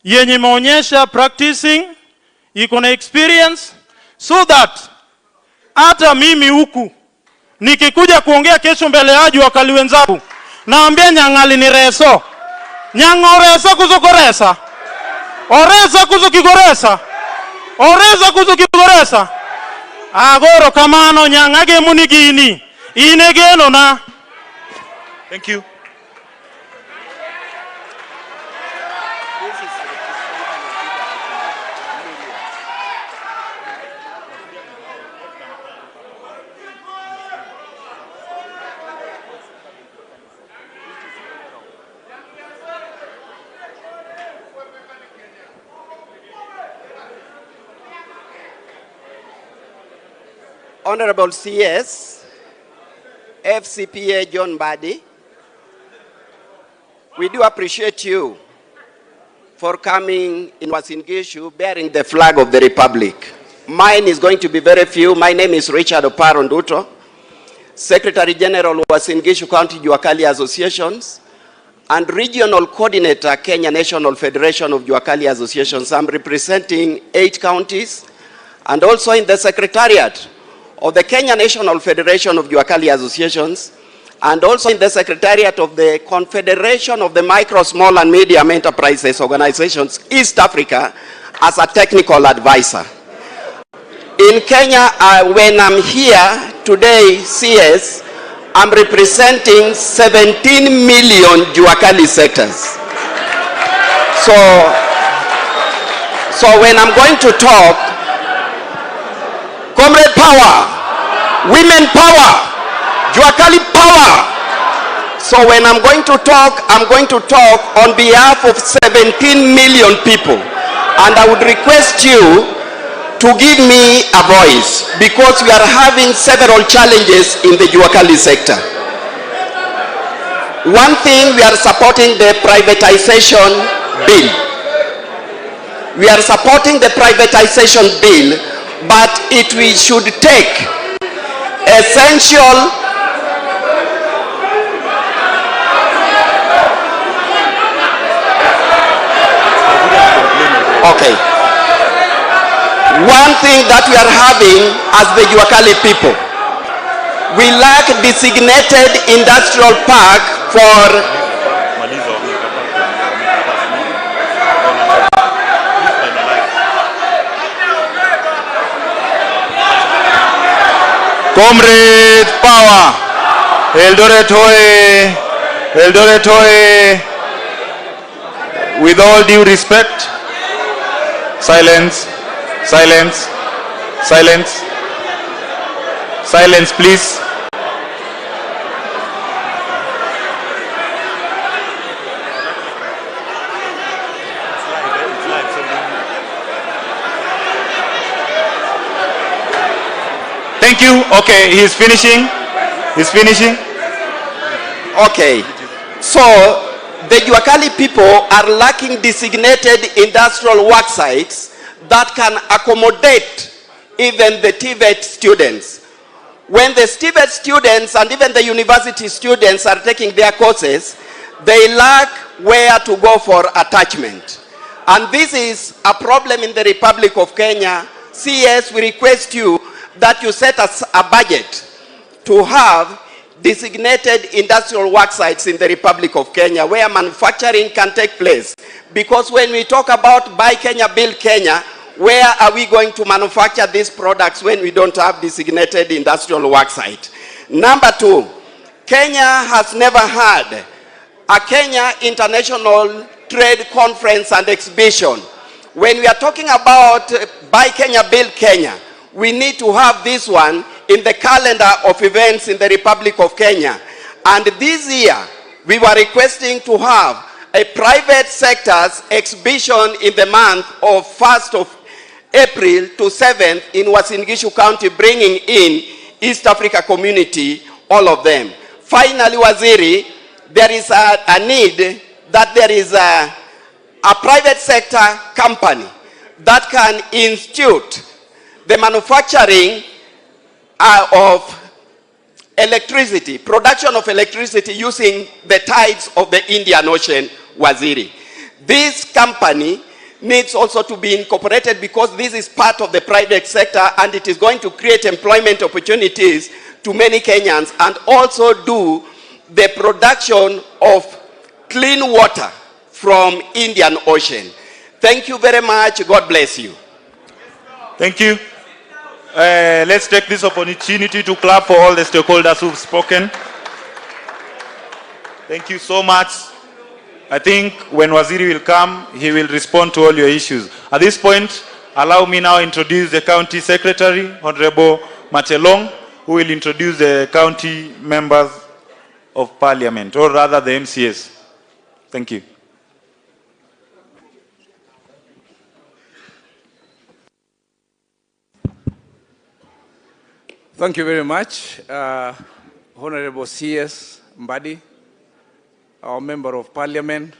S11: yenye maonyesha practicing, iko na experience, so that hata mimi huku nikikuja kuongea kesho mbele yaji wakali wenzangu, naambia nyangali ni reso. Nyangoresa kuzokoresa. Oresa kuzokigoresa. Oresa kuzokigoresa. Agoro kamano nyangage munigini. Inegeno na.
S1: Thank you.
S12: Honorable CS, FCPA John Mbadi, we do appreciate you for coming in Uasin Gishu bearing the flag of the Republic. Mine is going to be very few. My name is Richard Oparo Nduto, Secretary General Uasin Gishu County Juakali Associations and Regional Coordinator Kenya National Federation of Juakali Associations. I'm representing 8 counties and also in the Secretariat of the Kenya National Federation of Juakali Associations, and also in the Secretariat of the Confederation of the Micro, Small and Medium Enterprises Organizations, East Africa, as a technical advisor. In Kenya, when I'm here today, CS, I'm representing 17 million Juakali sectors. So when I'm going to talk, comrade power, women power, Juakali power. So when I'm going to talk on behalf of 17 million people. And I would request you to give me a voice because we are having several challenges in the Juakali sector. One thing, we are supporting the privatization bill. We are supporting the privatization bill, but we should take essential one thing that we are having as the Juakali people, we lack designated industrial park for
S1: Comrade power. Eldoret hoye. Eldoret hoye. With all due respect, silence, silence, silence, silence please. Thank you. Okay, he's finishing. He's finishing.
S12: Okay. So, the Juakali people are lacking designated industrial work sites that can accommodate even the TVET students. When the TVET students and even the university students are taking their courses, they lack where to go for attachment. And this is a problem in the Republic of Kenya. CS, we request you that you set us a budget to have designated industrial work sites in the Republic of Kenya where manufacturing can take place. Because when we talk about Buy Kenya, Build Kenya, where are we going to manufacture these products when we don't have designated industrial work site? Number 2, Kenya has never had a Kenya International Trade Conference and Exhibition. When we are talking about Buy Kenya, Build Kenya, we need to have this one in the calendar of events in the Republic of Kenya. And this year, we were requesting to have a private sector's exhibition in the month of 1st of April to 7th in Uasin Gishu County, bringing in East Africa community, all of them. Finally, Waziri, there is a need that there is a private sector company that can institute the manufacturing of electricity, production of electricity using the tides of the Indian Ocean, Waziri. This company needs also to be incorporated because this is part of the private sector and it is going to create employment opportunities to many Kenyans and also do the production of clean water from Indian Ocean. Thank you very much. God bless you.
S1: Thank you. Let's take this opportunity to clap for all the stakeholders who've spoken. Thank you so much. I think when Waziri will come, he will respond to all your issues. At this point, allow me now introduce the County Secretary, Honorable Machelong, who will introduce the county members of Parliament, or rather the MCS. Thank you.
S13: Thank you very much, Honorable CS Mbadi, our Member of Parliament,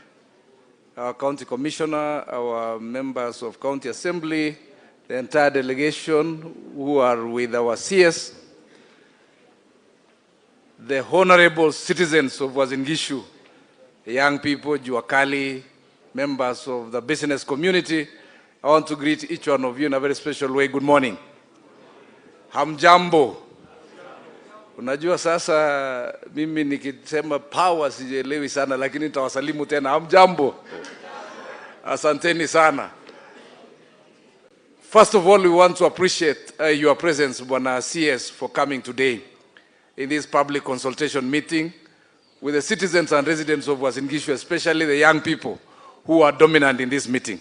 S13: our County Commissioner, our members of County Assembly, the entire delegation who are with our CS, the honorable citizens of Uasin Gishu, young people, Juakali, members of the business community. I want to greet each one of you in a very special way. Good morning. Hamjambo. Unajua sasa mimi nikisema power sijielewi sana lakini nitawasalimu tena. Hamjambo. Asanteni sana. First of all, we want to appreciate your presence, Bwana CS, for coming today in this public consultation meeting with the citizens and residents of Uasin Gishu, especially the young people who are dominant in this meeting.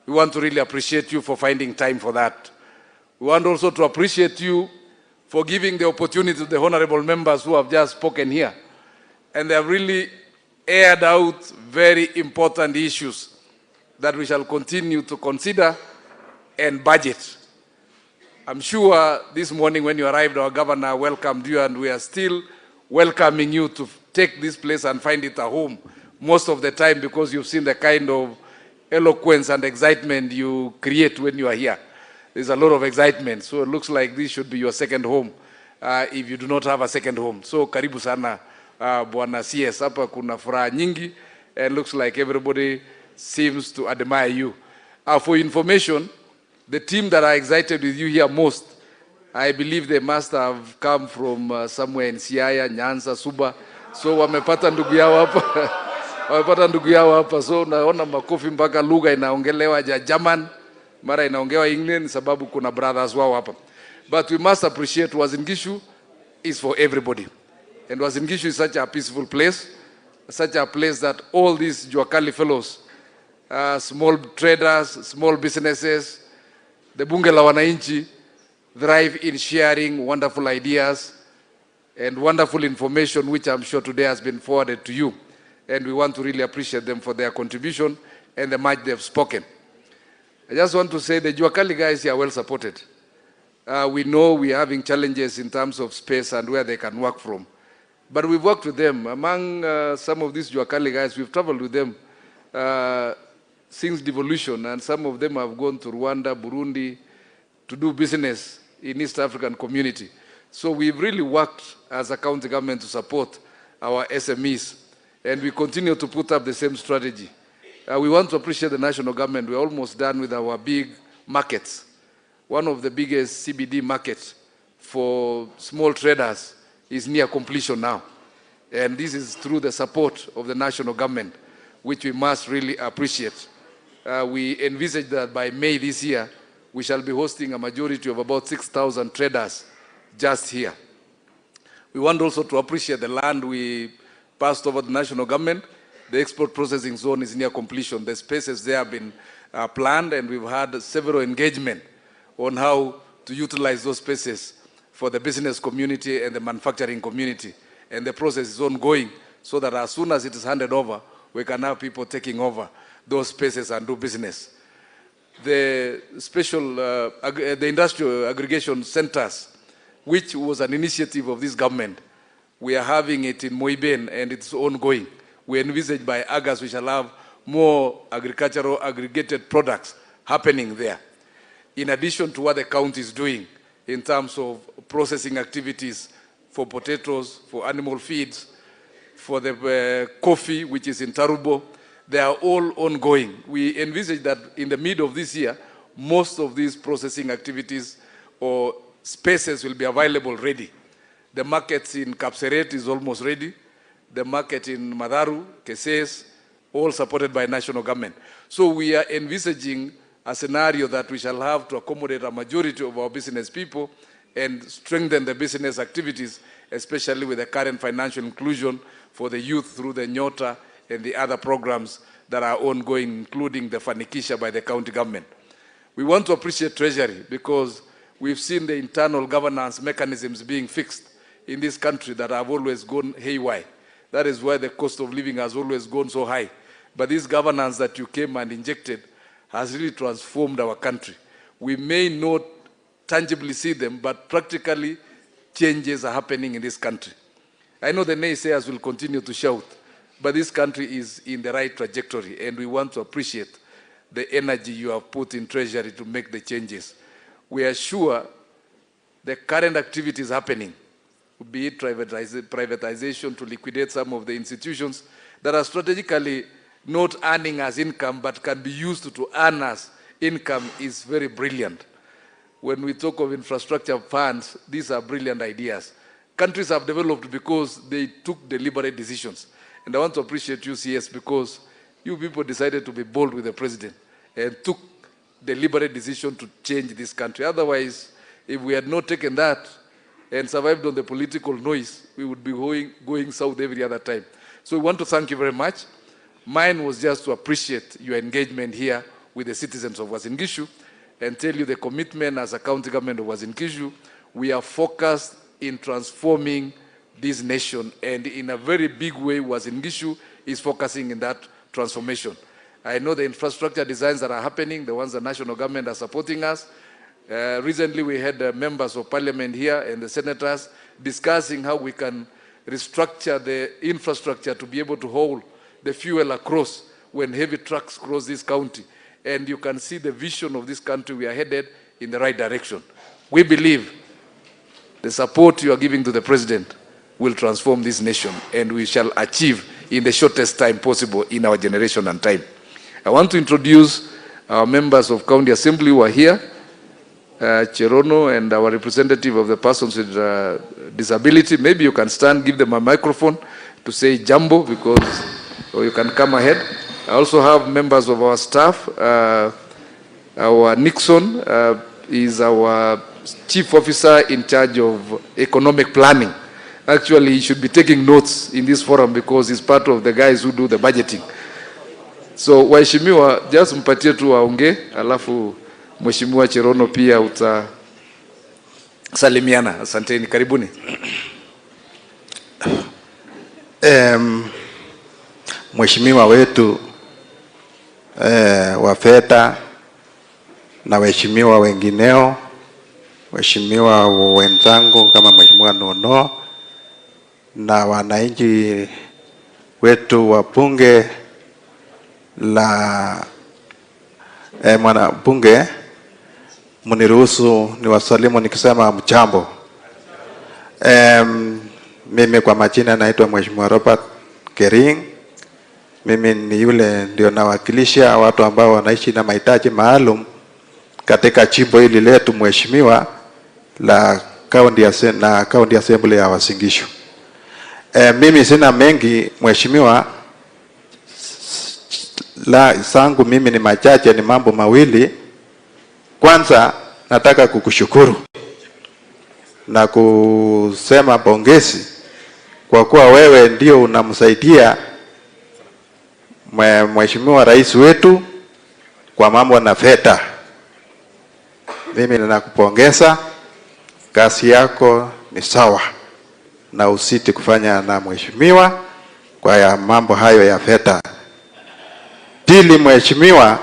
S13: We want to really appreciate you for finding time for that. We want also to appreciate you for giving the opportunity to the honorable members who have just spoken here. And they have really aired out very important issues that we shall continue to consider and budget. I'm sure this morning when you arrived, our governor welcomed you, and we are still welcoming you to take this place and find it a home most of the time, because you've seen the kind of eloquence and excitement you create when you are here. There's a lot of excitement, so it looks like this should be your second home if you do not have a second home. So karibu sana Bwana CS, hapa kuna furaha nyingi, and looks like everybody seems to admire you. For information, the team that are excited with you here most, I believe they must have come from somewhere in Siaya, Nyanza, Suba. So wamepata ndugu yao hapa. Wamepata ndugu yao hapa. So naona makofi mpaka lugha inaongelewa ya German, mara inaongewa English sababu kuna brothers wao hapa. But we must appreciate Uasin Gishu is for everybody. And Uasin Gishu is such a peaceful place, such a place that all these Juakali fellows, small traders, small businesses, the bunge la wananchi, thrive in sharing wonderful ideas and wonderful information, which I'm sure today has been forwarded to you. And we want to really appreciate them for their contribution and the much they've spoken. I just want to say the Juakali guys are well supported. We know we're having challenges in terms of space and where they can work from. But we've worked with them. Among some of these Juakali guys, we've traveled with them since devolution, and some of them have gone to Rwanda, Burundi, to do business in East African community. So we've really worked as a county government to support our SMEs, and we continue to put up the same strategy. We want to appreciate the national government. We're almost done with our big markets. One of the biggest CBD markets for small traders is near completion now. And this is through the support of the national government, which we must really appreciate. We envisage that by May this year, we shall be hosting a majority of about 6,000 traders just here. We want also to appreciate the land we passed over the national government. The export processing zone is near completion. The spaces there have been planned, and we've had several engagements on how to utilize those spaces for the business community and the manufacturing community. And the process is ongoing so that as soon as it is handed over, we can have people taking over those spaces and do business. The the industrial aggregation centers, which was an initiative of this government, we are having it in Moiben and it's ongoing. We envisage by August we shall have more agricultural aggregated products happening there. In addition to what the county is doing in terms of processing activities for potatoes, for animal feeds, for the coffee, which is in Tarubo, they are all ongoing. We envisage that in the middle of this year, most of these processing activities or spaces will be available ready. The markets in Kapseret is almost ready. The market in Madaru, Keses, all supported by national government. So we are envisaging a scenario that we shall have to accommodate a majority of our business people and strengthen the business activities, especially with the current financial inclusion for the youth through the Nyota and the other programs that are ongoing, including the Fanikisha by the county government. We want to appreciate Treasury because we've seen the internal governance mechanisms being fixed in this country that have always gone haywire. That is why the cost of living has always gone so high. But this governance that you came and injected has really transformed our country. We may not tangibly see them, but practically changes are happening in this country. I know the naysayers will continue to shout, but this country is in the right trajectory, and we want to appreciate the energy you have put in Treasury to make the changes. We are sure the current activities happening, be it privatization to liquidate some of the institutions that are strategically not earning as income but can be used to earn as income, is very brilliant. When we talk of infrastructure funds, these are brilliant ideas. Countries have developed because they took deliberate decisions. And I want to appreciate you, CS, because you people decided to be bold with the president and took deliberate decision to change this country. Otherwise, if we had not taken that and survived on the political noise, we would be going south every other time. So we want to thank you very much. Mine was just to appreciate your engagement here with the citizens of Uasin Gishu and tell you the commitment as a county government of Uasin Gishu. We are focused in transforming this nation, and in a very big way, Uasin Gishu is focusing in that transformation. I know the infrastructure designs that are happening, the ones the national government are supporting us. Recently, we had members of parliament here and the senators discussing how we can restructure the infrastructure to be able to hold the fuel across when heavy trucks cross this county. And you can see the vision of this country. We are headed in the right direction. We believe the support you are giving to the president will transform this nation, and we shall achieve in the shortest time possible in our generation and time. I want to introduce our members of County Assembly who are here, Cherono and our representative of the persons with disability. Maybe you can stand, give them a microphone to say jambo, because, or you can come ahead. I also have members of our staff. Our Nixon is our chief officer in charge of economic planning. Actually, he should be taking notes in this forum because he's part of the guys who do the budgeting. So, waheshimiwa, just mpatie tu waongee, alafu Mheshimiwa Cherono pia utasalimiana. Asanteni, karibuni.
S14: Mheshimiwa wetu wa fedha na waheshimiwa wengineo, waheshimiwa wenzangu kama Mheshimiwa Nono na wananchi wetu wa bunge la mwana bunge, mniruhusu niwasalimu nikisema mchambo. Mimi kwa majina naitwa Mheshimiwa Robert Kering. Mimi ni yule ndio nawakilisha watu ambao wanaishi na mahitaji maalum katika jimbo hili letu mheshimiwa la County Assembly ya Uasin Gishu. Mimi sina mengi mheshimiwa, la sangu mimi ni machache, ni mambo mawili. Kwanza nataka kukushukuru na kusema pongezi kwa kuwa wewe ndio unamsaidia Mheshimiwa Rais wetu kwa mambo na fedha. Mimi ninakupongeza, kazi yako ni sawa na usiti kufanya na mheshimiwa, kwa ya mambo hayo ya VETA. Pili, mheshimiwa,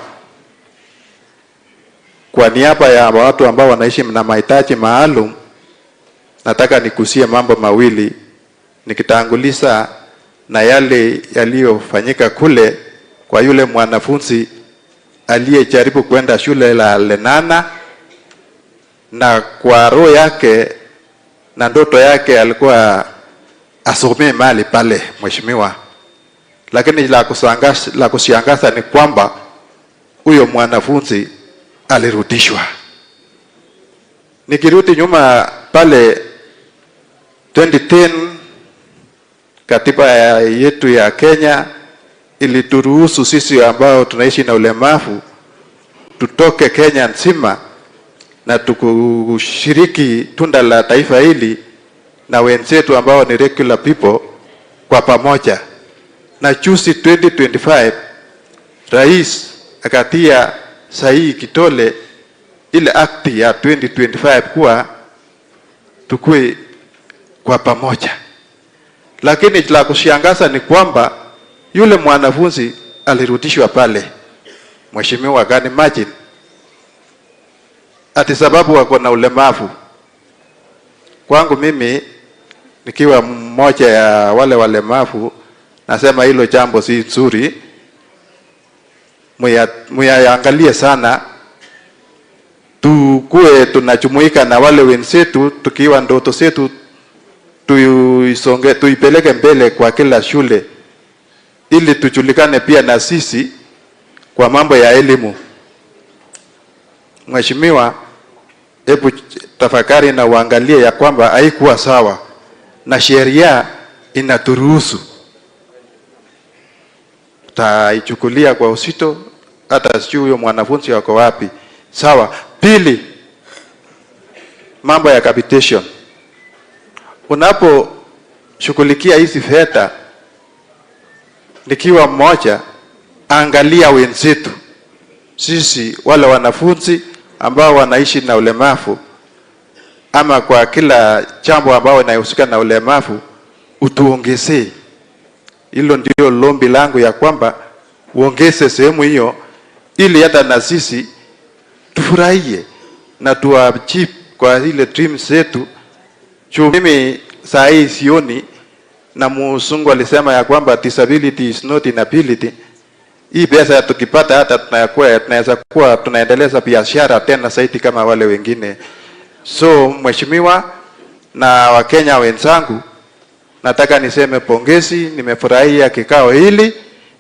S14: kwa niaba ya watu ambao wanaishi na mahitaji maalum, nataka nikusie mambo mawili nikitanguliza na yale yaliyofanyika kule kwa yule mwanafunzi aliyejaribu kwenda shule la Lenana, na kwa roho yake na ndoto yake alikuwa asomee mali pale mheshimiwa. Lakini la kushangaza ni kwamba huyo mwanafunzi alirudishwa. Nikirudi nyuma pale 2010, katiba yetu ya Kenya ilituruhusu sisi ambao tunaishi na ulemavu tutoke Kenya nzima na tukushiriki tunda la taifa hili na wenzetu ambao ni regular people kwa pamoja. Na juzi 2025 rais akatia sahihi kitole ile akti ya 2025 kuwa tukue kwa pamoja. Lakini la kushangaza ni kwamba yule mwanafunzi alirudishwa pale. Mheshimiwa, can imagine? Ati sababu wako na ulemavu. Kwangu mimi nikiwa mmoja ya wale walemavu, nasema hilo jambo si nzuri. Muyaangalie sana, tukue tunajumuika na wale wenzetu, tukiwa ndoto zetu tuipeleke mbele kwa kila shule, ili tujulikane pia na sisi kwa mambo ya elimu. Mheshimiwa, hebu tafakari na uangalie ya kwamba haikuwa sawa na sheria inaturuhusu. Tutaichukulia kwa uzito, hata sijui huyo mwanafunzi wako wapi. Sawa. Pili, mambo ya capitation. Unapo shughulikia hizi VETA, nikiwa mmoja, angalia wenzetu. Sisi wale wanafunzi ambao wanaishi na ulemavu, ama kwa kila jambo ambao inahusika na ulemavu, utuongezee. Hilo ndio lombi langu, ya kwamba uongeze sehemu hiyo, ili hata na sisi tufurahie na tuachieve kwa ile dreams zetu. Mimi saa hii sioni, na mzungu alisema ya kwamba disability is not inability. Hii pesa tukipata hata tunaweza kuwa tunaendeleza biashara tena zaidi kama wale wengine. So mheshimiwa na Wakenya wenzangu, nataka niseme pongezi, nimefurahia kikao hili,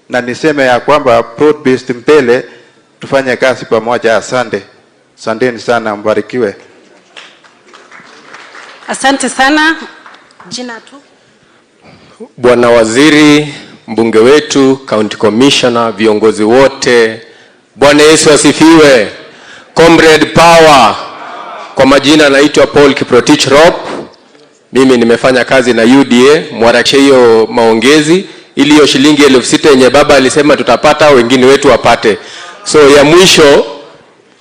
S14: na niseme ya kwamba broad based mbele tufanye kazi pamoja. Asante. Asanteni sana, mbarikiwe.
S15: Asante sana. Jina tu.
S16: Bwana Waziri, mbunge wetu, county commissioner, viongozi wote, Bwana Yesu asifiwe. Comrade power. Kwa majina naitwa Paul Kiprotich Rop. Mimi nimefanya kazi na UDA, mwarakishe hiyo maongezi, ili hiyo shilingi 6,000 yenye baba alisema tutapata, wengine wetu wapate. So ya mwisho,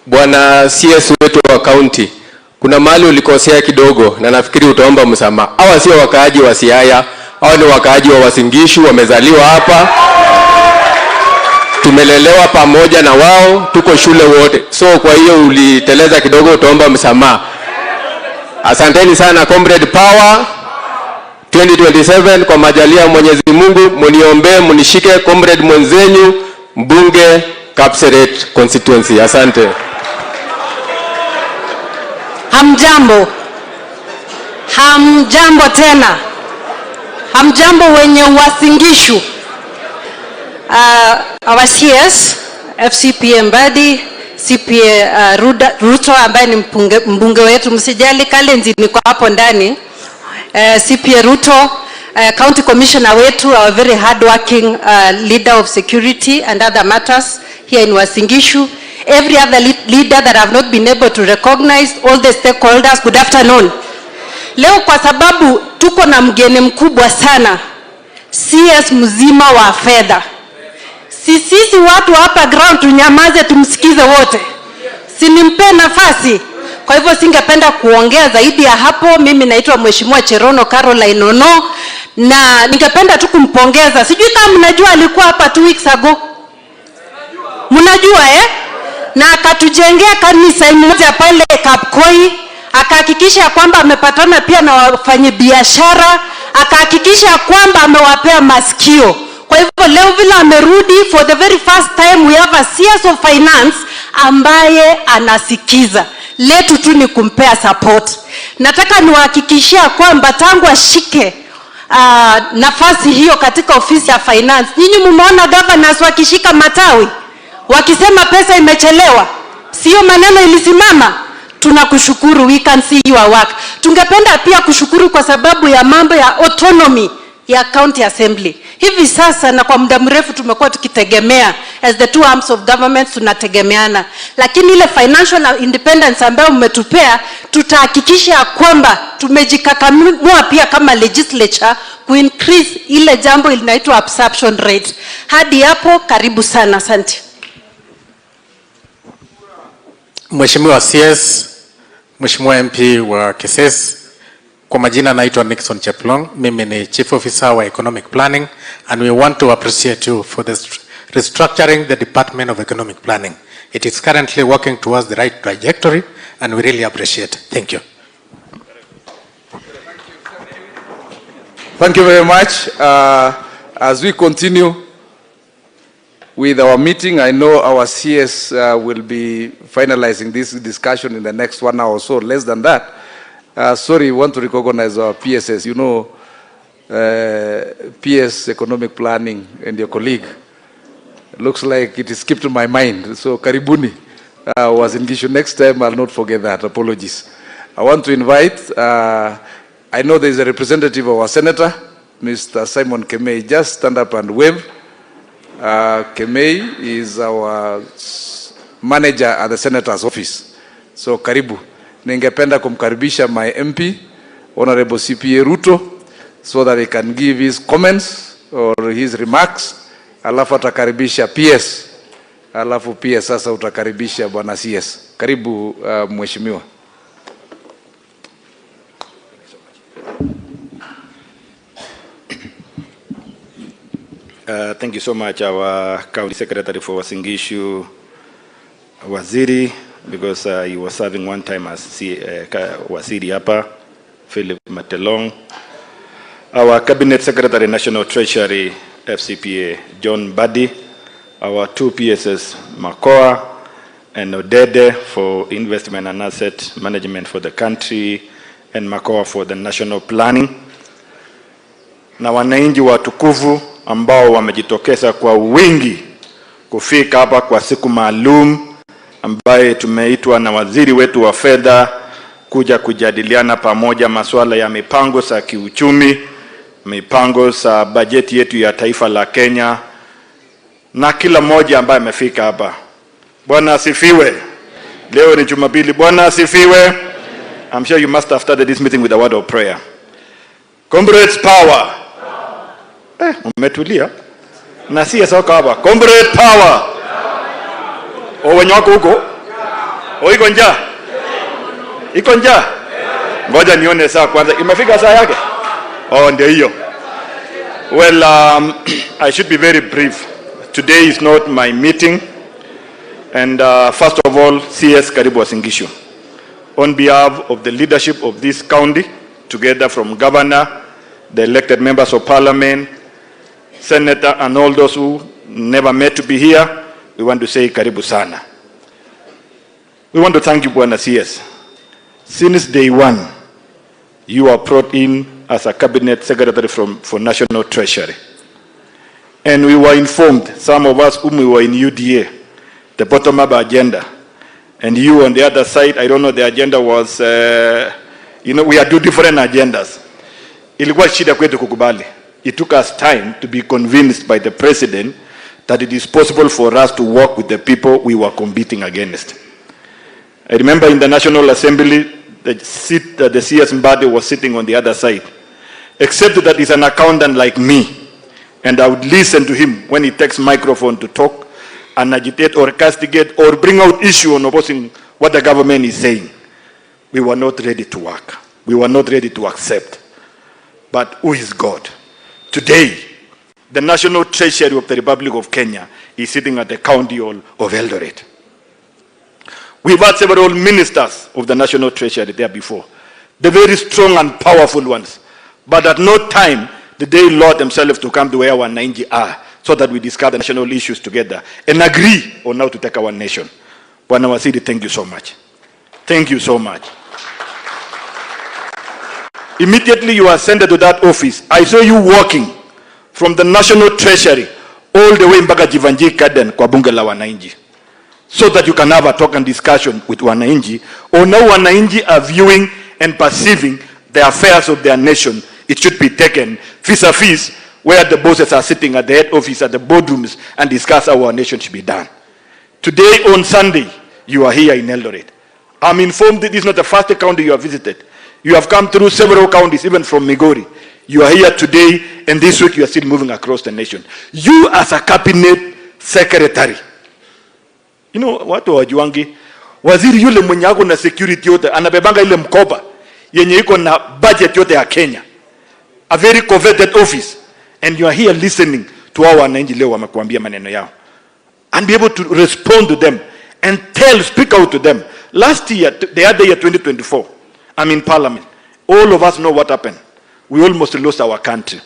S16: Bwana CS wetu wa county, kuna mahali ulikosea kidogo na nafikiri utaomba msamaha. Hawa sio wakaaji wa Siaya, hawa ni wakaaji wa Uasin Gishu, wamezaliwa hapa. Tumelelewa pamoja na wao, tuko shule wote. So kwa hiyo uliteleza kidogo, utaomba msamaha. Asanteni sana comrade power. 2027 kwa majalia Mwenyezi Mungu, mniombe mnishike comrade mwenzenyu mbunge Kapseret constituency. Asante.
S15: Hamjambo. Hamjambo tena. Hamjambo wenye Uasin Gishu. Our CS, FCPA Mbadi, CPA Ruto ambaye ni mbunge wetu, msijali kalenjins niko hapo ndani. CPA Ruto, County Commissioner wetu, our very hardworking leader of security and other matters here in Uasin Gishu. Every other leader that have not been able to recognize, all the stakeholders, good afternoon. Leo kwa sababu tuko na mgeni mkubwa sana, CS mzima wa fedha. Sisi watu hapa ground tunyamaze tumsikize wote. Sinimpe nafasi. Kwa hivyo singependa kuongea zaidi ya hapo. Mimi naitwa Mheshimiwa Cherono Caroline Ono, na ningependa tu kumpongeza. Sijui kama mnajua alikuwa hapa 2 weeks ago. Mnajua na akatujengea kanisa moja pale Kapkoi, akahakikisha kwamba amepatana pia na wafanyabiashara, akahakikisha kwamba amewapea masikio. Kwa hivyo leo vile amerudi, for the very first time we have a CS of finance ambaye anasikiza. Letu tu ni kumpea support. Nataka niwahakikishia kwamba tangu ashike nafasi hiyo katika ofisi ya finance, nyinyi mumeona governors wakishika matawi wakisema pesa imechelewa, sio maneno ilisimama. Tunakushukuru, we can see your work. Tungependa pia kushukuru kwa sababu ya mambo ya autonomy ya county assembly. Hivi sasa na kwa muda mrefu tumekuwa tukitegemea, as the two arms of government tunategemeana, lakini ile financial independence ambayo mmetupea, tutahakikisha kwamba tumejikakamua pia kama legislature increase ile jambo linaitwa absorption rate. Hadi hapo karibu sana, asante.
S17: Mheshimiwa CS, Mheshimiwa MP wa Keses, kwa majina naitwa Nixon Cheplong, mimi ni Chief Officer wa Economic Planning, and we want to appreciate you for the restructuring the Department of Economic Planning. It is currently working towards the right trajectory and we really appreciate it. Thank you.
S13: Thank you very much. As we continue with our meeting, I know our CS will be finalizing this discussion in the next 1 hour or so, less than that. Sorry, we want to recognize our PSS. You know, PS Economic Planning and your colleague. Looks like it skipped my mind. So karibuni was in Gishu. Next time I'll not forget that. Apologies. I want to invite, I know there is a representative of our senator, Mr. Simon Kemei. Just stand up and wave. Kemei is our manager at the senator's office. So karibu. Ningependa kumkaribisha my MP, Honorable CPA Ruto, so that he can give his comments or his remarks. Alafu atakaribisha PS. Alafu PS sasa utakaribisha bwana CS. Karibu mheshimiwa.
S18: Thank you so much, our County Secretary for Uasin Gishu, Waziri, because he was serving one time as Waziri hapa, Philip Matelong. Our Cabinet Secretary, National Treasury, FCPA, John Mbadi. Our two PSS, Makoa and Odede for investment and asset management for the country, and Makoa for the national planning. Na wananchi watukufu ambao wamejitokeza kwa wingi kufika hapa kwa siku maalum ambaye tumeitwa na waziri wetu wa fedha kuja kujadiliana pamoja masuala ya mipango za kiuchumi, mipango za bajeti yetu ya taifa la Kenya, na kila mmoja ambaye amefika hapa. Bwana asifiwe. Leo ni Jumapili. Bwana asifiwe. I'm sure you must have started this meeting with a word of prayer. Comrades, power. Umetulia. Na si soka hapa. Comrade power. Wenye wako huko? Iko njaa? Iko njaa? Ngoja nione saa kwanza. Imefika saa yake? Ndio hiyo. Well, I should be very brief. Today is not my meeting. And first of all, CS karibu Uasin Gishu. On behalf of the leadership of this county, together from governor, the elected members of parliament, senator, and all those who never met to be here, we want to say karibu sana. We want to thank you, Bwana CS. Since day one, you are brought in as a cabinet secretary for National Treasury. And we were informed, some of us whom we were in UDA, the bottom-up agenda. And you on the other side, I don't know, the agenda was, we had two different agendas. Ilikuwa shida kwetu kukubali. It took us time to be convinced by the president that it is possible for us to work with the people we were competing against. I remember in the National Assembly, the CS Mbadi was sitting on the other side. Except that he's an accountant like me. And I would listen to him when he takes microphone to talk and agitate or castigate or bring out issue on opposing what the government is saying. We were not ready to work. We were not ready to accept. But who is God? Today, the National Treasury of the Republic of Kenya is sitting at the County Hall of Eldoret. We've had several ministers of the National Treasury there before, the very strong and powerful ones. But at no time did they allow themselves to come to where our wananchi are, so that we discuss the national issues together and agree on how to take our nation. Bwana Waziri, thank you so much. Thank you so much. Immediately you ascended to that office, I saw you walking from the National Treasury all the way mpaka Jivanji Garden kwa bunge la wananchi, so that you can have a talk and discussion with wananchi on how wananchi are viewing and perceiving the affairs of their nation. It should be taken vis-a-vis where the bosses are sitting at the head office, at the boardrooms, and discuss how our nation should be done. Today, on Sunday, you are here in Eldoret. I'm informed that this is not the first county you have visited. You have come through several counties, even from Migori. You are here today, and this week you are still moving across the nation. You as a cabinet secretary. You know, watu wajuangi, waziri yule mwenye ako na security yote, anabebanga ile mkoba, yenye iko na budget yote ya Kenya. A very coveted office. And you are here listening to our wananchi leo wamekuambia maneno yao. And be able to respond to them and speak out to them. Last year, the other year, 2024, I'm in Parliament. All of us know what happened. We almost lost our country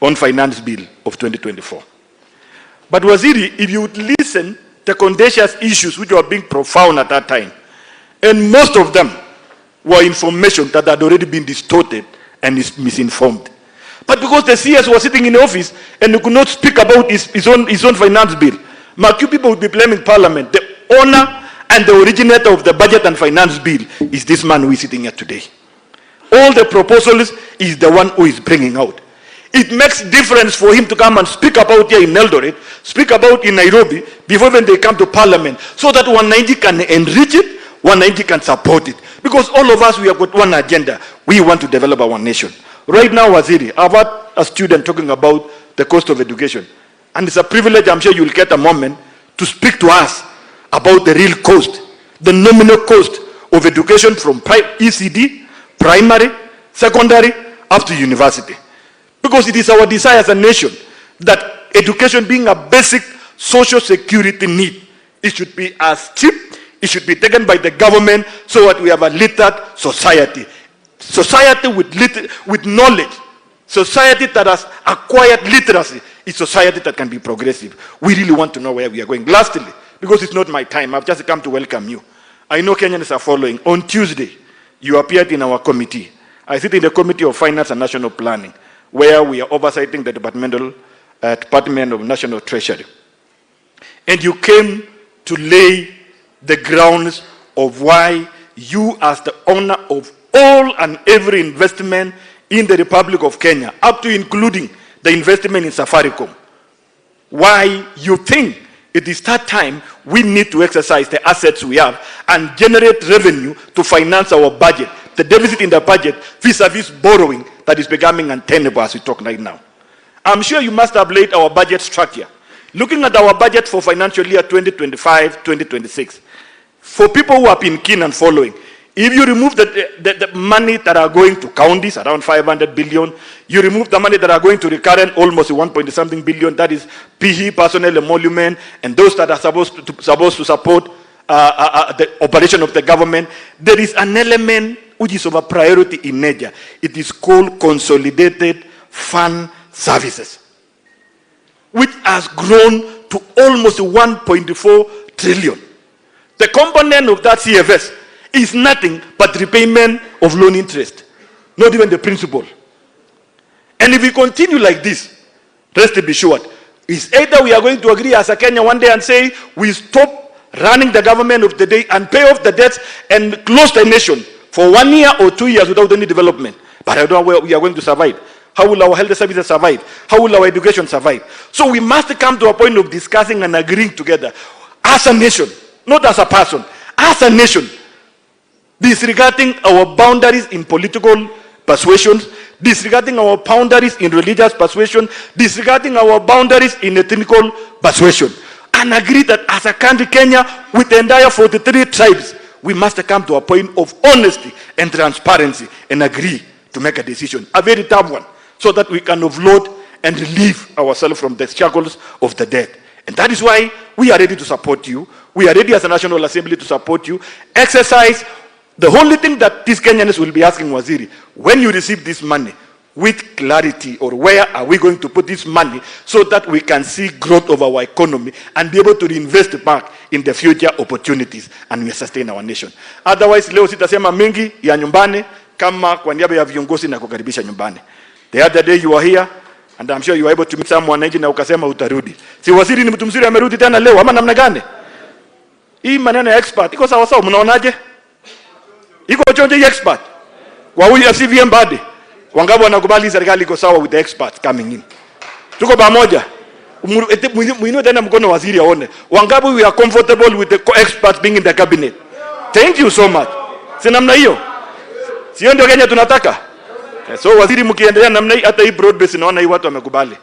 S18: on finance bill of 2024. But Waziri, if you would listen, the contentious issues which were being profound at that time, and most of them were information that had already been distorted and is misinformed. But because the CS was sitting in the office and he could not speak about his own finance bill, Macu people would be blaming Parliament. The owner and the originator of the budget and finance bill is this man who is sitting here today. All the proposals is the one who is bringing out. It makes difference for him to come and speak about here in Eldoret, speak about in Nairobi, before when they come to Parliament, so that wananchi can enrich it, wananchi can support it. Because all of us, we have got one agenda. We want to develop our nation. Right now, Waziri, I've had a student talking about the cost of education. And it's a privilege, I'm sure you'll get a moment to speak to us about the real cost, the nominal cost of education from ECD, primary, secondary, up to university. Because it is our desire as a nation that education being a basic social security need, it should be as cheap, it should be taken by the government so that we have a literate society. Society with knowledge, society that has acquired literacy, is society that can be progressive. We really want to know where we are going. Lastly, because it's not my time, I've just come to welcome you. I know Kenyans are following. On Tuesday, you appeared in our committee. I sit in the Committee of Finance and National Planning, where we are oversighting the Department of National Treasury. And you came to lay the grounds of why you, as the owner of all and every investment in the Republic of Kenya, up to including the investment in Safaricom, why you think it is that time we need to exercise the assets we have and generate revenue to finance our budget, the deficit in the budget vis-a-vis borrowing that is becoming untenable as we talk right now. I'm sure you must have laid our budget structure. Looking at our budget for financial year 2025-2026, for people who have been keen and following, if you remove the money that are going to counties, around 500 billion, you remove the money that are going to recurrent, almost 1.something billion, that is PE, personnel emolument, and those that are supposed to support the operation of the government, there is an element which is of a priority in nature. It is called consolidated fund services, which has grown to almost 1.4 trillion. The component of that CFS is nothing but repayment of loan interest, not even the principal. And if we continue like this, rest be assured, is either we are going to agree as a Kenya one day and say we stop running the government of the day and pay off the debts and close the nation for 1 year or 2 years without any development. But I don't know where we are going to survive. How will our health services survive? How will our education survive? So we must come to a point of discussing and agreeing together as a nation, not as a person, as a nation, disregarding our boundaries in political persuasions, disregarding our boundaries in religious persuasion, disregarding our boundaries in ethnical persuasion, and agree that as a country, Kenya, with the entire 43 tribes, we must come to a point of honesty and transparency and agree to make a decision, a very tough one. so that we can offload and relieve ourselves from the struggles of the dead. And that is why we are ready to support you. We are ready as a National Assembly to support you. Exercise. The only thing that these Kenyans will be asking Waziri, when you receive this money, with clarity, or where are we going to put this money so that we can see growth of our economy and be able to reinvest back in the future opportunities and we sustain our nation. Otherwise, leo sitasema mingi ya nyumbani kama kwa niaba ya viongozi na kukaribisha nyumbani. The other day you were here and I'm sure you were able to meet some wananchi na ukasema utarudi. Si waziri ni mtu mzuri amerudi tena leo ama namna gani? Hii maneno ya expert iko sawa sawa, mnaonaje? Iko chonje hii expert. Kwa huyu FCV Mbadi. Wangapi wanakubali serikali iko sawa with the experts coming in? Tuko pamoja. Muinue tena mkono waziri aone. Wangapi we are comfortable with the experts being in the cabinet? Thank you so much. Si namna hiyo? Sio ndio Kenya tunataka? So waziri mkiendelea namna hii, hata hii broad base naona hii watu wamekubali.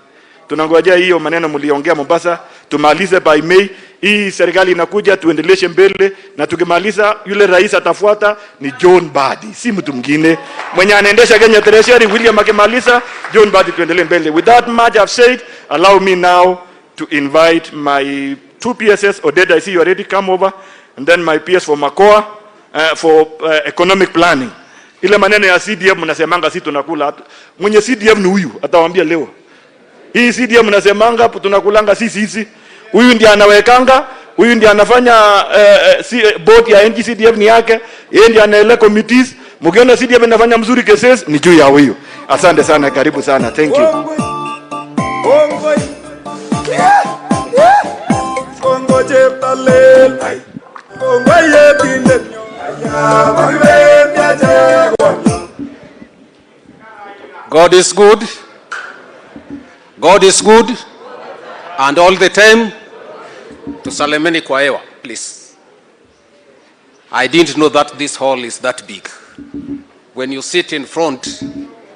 S18: Tunangojea hiyo maneno mliongea Mombasa tumalize by May. Hii serikali inakuja tuendeleshe mbele, na tukimaliza yule rais atafuata ni John Mbadi, si mtu mwingine. Mwenye anaendesha Kenya Treasury William akimaliza, John Mbadi tuendelee mbele. With that much I've said, allow me now to invite my two PSS. Odeda, I see you already come over, and then my PS for Makoa for economic planning. Ile maneno ya CDM mnasemanga si tunakula. Mwenye CDM ni huyu, atawaambia leo. Hii CDM mnasemanga tunakulanga sisi. Huyu ndiye anawekanga, huyu ndiye anafanya board ya NGCDF ni yake, yeye ndiye anaelea committees. Mkiona CDF inafanya mzuri cases ni juu ya huyu. Asante sana, karibu sana. Thank you.
S16: God is good. God is good. And all the time, tusalemeni kwa hewa, please. I didn't know that this hall is that big. When you sit in front,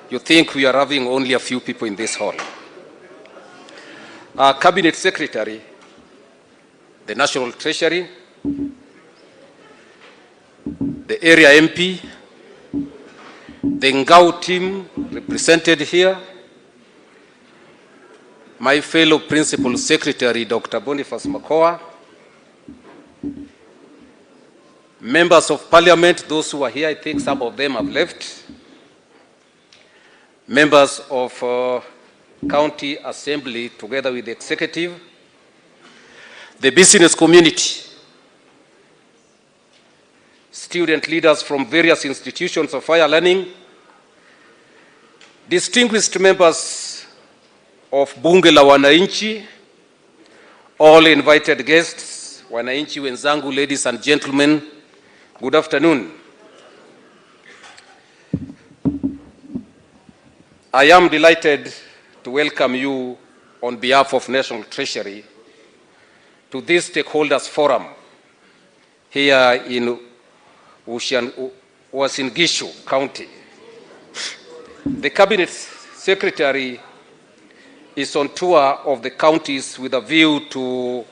S16: you think we are having only a few people in this hall. Our Cabinet Secretary, the National Treasury, the area MP, the Ngao team represented here, my fellow Principal Secretary, Dr. Boniface Makoa, members of Parliament, those who are here, I think some of them have left, members of County Assembly together with the Executive, the business community, student leaders from various institutions of higher learning, distinguished members of Bunge la Wananchi, all invited guests, wananchi wenzangu, ladies and gentlemen, good afternoon. I am delighted to welcome you on behalf of National Treasury to this stakeholders forum here in Uasin Gishu County. The Cabinet Secretary is on tour of the counties with a view to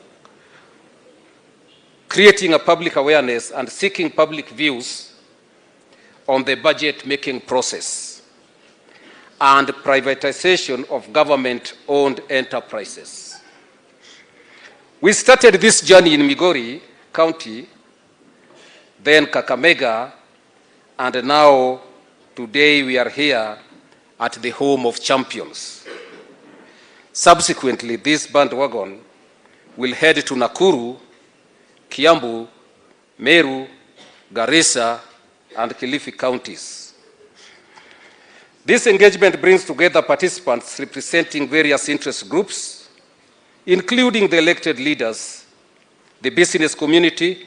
S16: creating a public awareness and seeking public views on the budget-making process and privatization of government-owned enterprises. We started this journey in Migori County, then Kakamega, and now today we are here at the home of champions. Subsequently, this bandwagon will head to Nakuru, Kiambu, Meru, Garissa, and Kilifi counties. This engagement brings together participants representing various interest groups, including the elected leaders, the business community,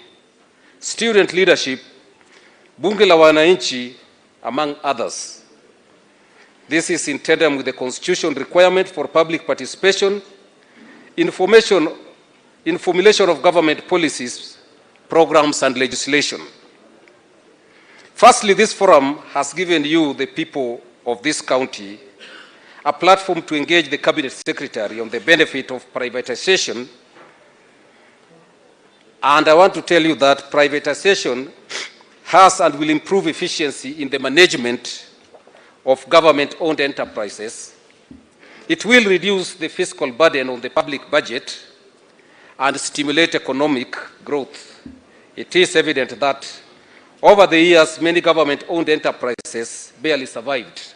S16: student leadership, Bunge la Wananchi, among others. This is in tandem with the Constitution requirement for public participation in formulation of government policies, programs, and legislation. Firstly, this forum has given you, the people of this county, a platform to engage the Cabinet Secretary on the benefit of privatization. And I want to tell you that privatization has and will improve efficiency in the management
S19: of government-owned enterprises, it will reduce the fiscal burden on the public budget and stimulate economic growth. It is evident that over the years, many government-owned enterprises barely survived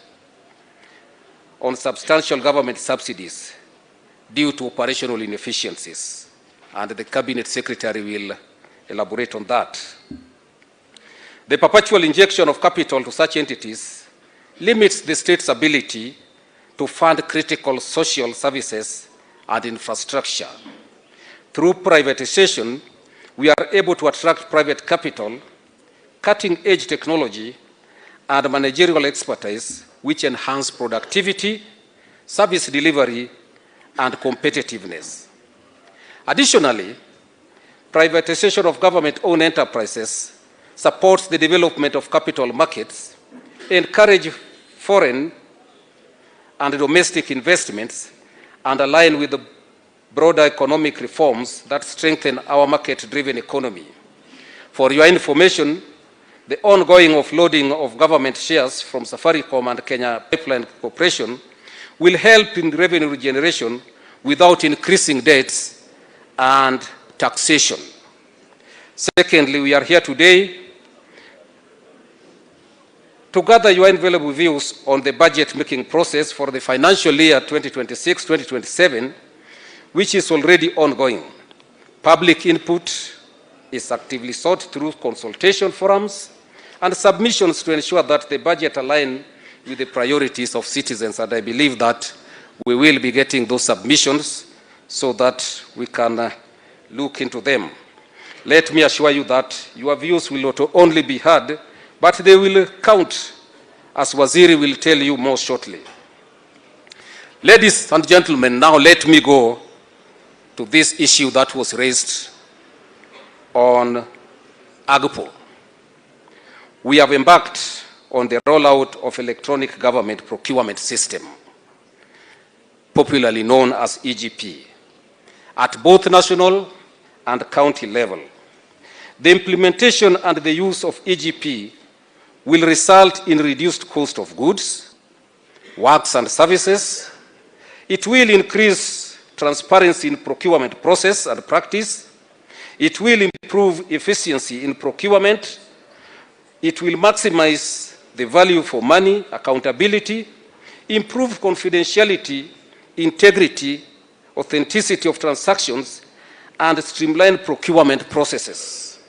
S19: on substantial government subsidies due to operational inefficiencies, and the Cabinet Secretary will elaborate on that. The perpetual injection of capital to such entities limits the state's ability to fund critical social services and infrastructure. Through privatization, we are able to attract private capital, cutting-edge technology, and managerial expertise which enhance productivity, service delivery, and competitiveness. Additionally, privatization of government-owned enterprises supports the development of capital markets, encourage foreign and domestic investments, and align with the broader economic reforms that strengthen our market-driven economy. For your information, the ongoing offloading of government shares from Safaricom and Kenya Pipeline Corporation will help in revenue generation without increasing debts and taxation. Secondly, we are here today to gather your invaluable views on the budget-making process for the financial year 2026-2027, which is already ongoing. Public input is actively sought through consultation forums and submissions to ensure that the budget aligns with the priorities of citizens, and I believe that we will be getting those submissions so that we can look into them. Let me assure you that your views will not only be heard, but they will count, as Waziri will tell you more shortly. Ladies and gentlemen, now let me go to this issue that was raised on AGPO. We have embarked on the rollout of electronic government procurement system, popularly known as EGP, at both national and county level. The implementation and the use of EGP will result in reduced cost of goods, works and services. It will increase transparency in procurement process and practice. It will improve efficiency in procurement. It will maximize the value for money, accountability, improve confidentiality, integrity, authenticity of transactions, and streamline procurement processes.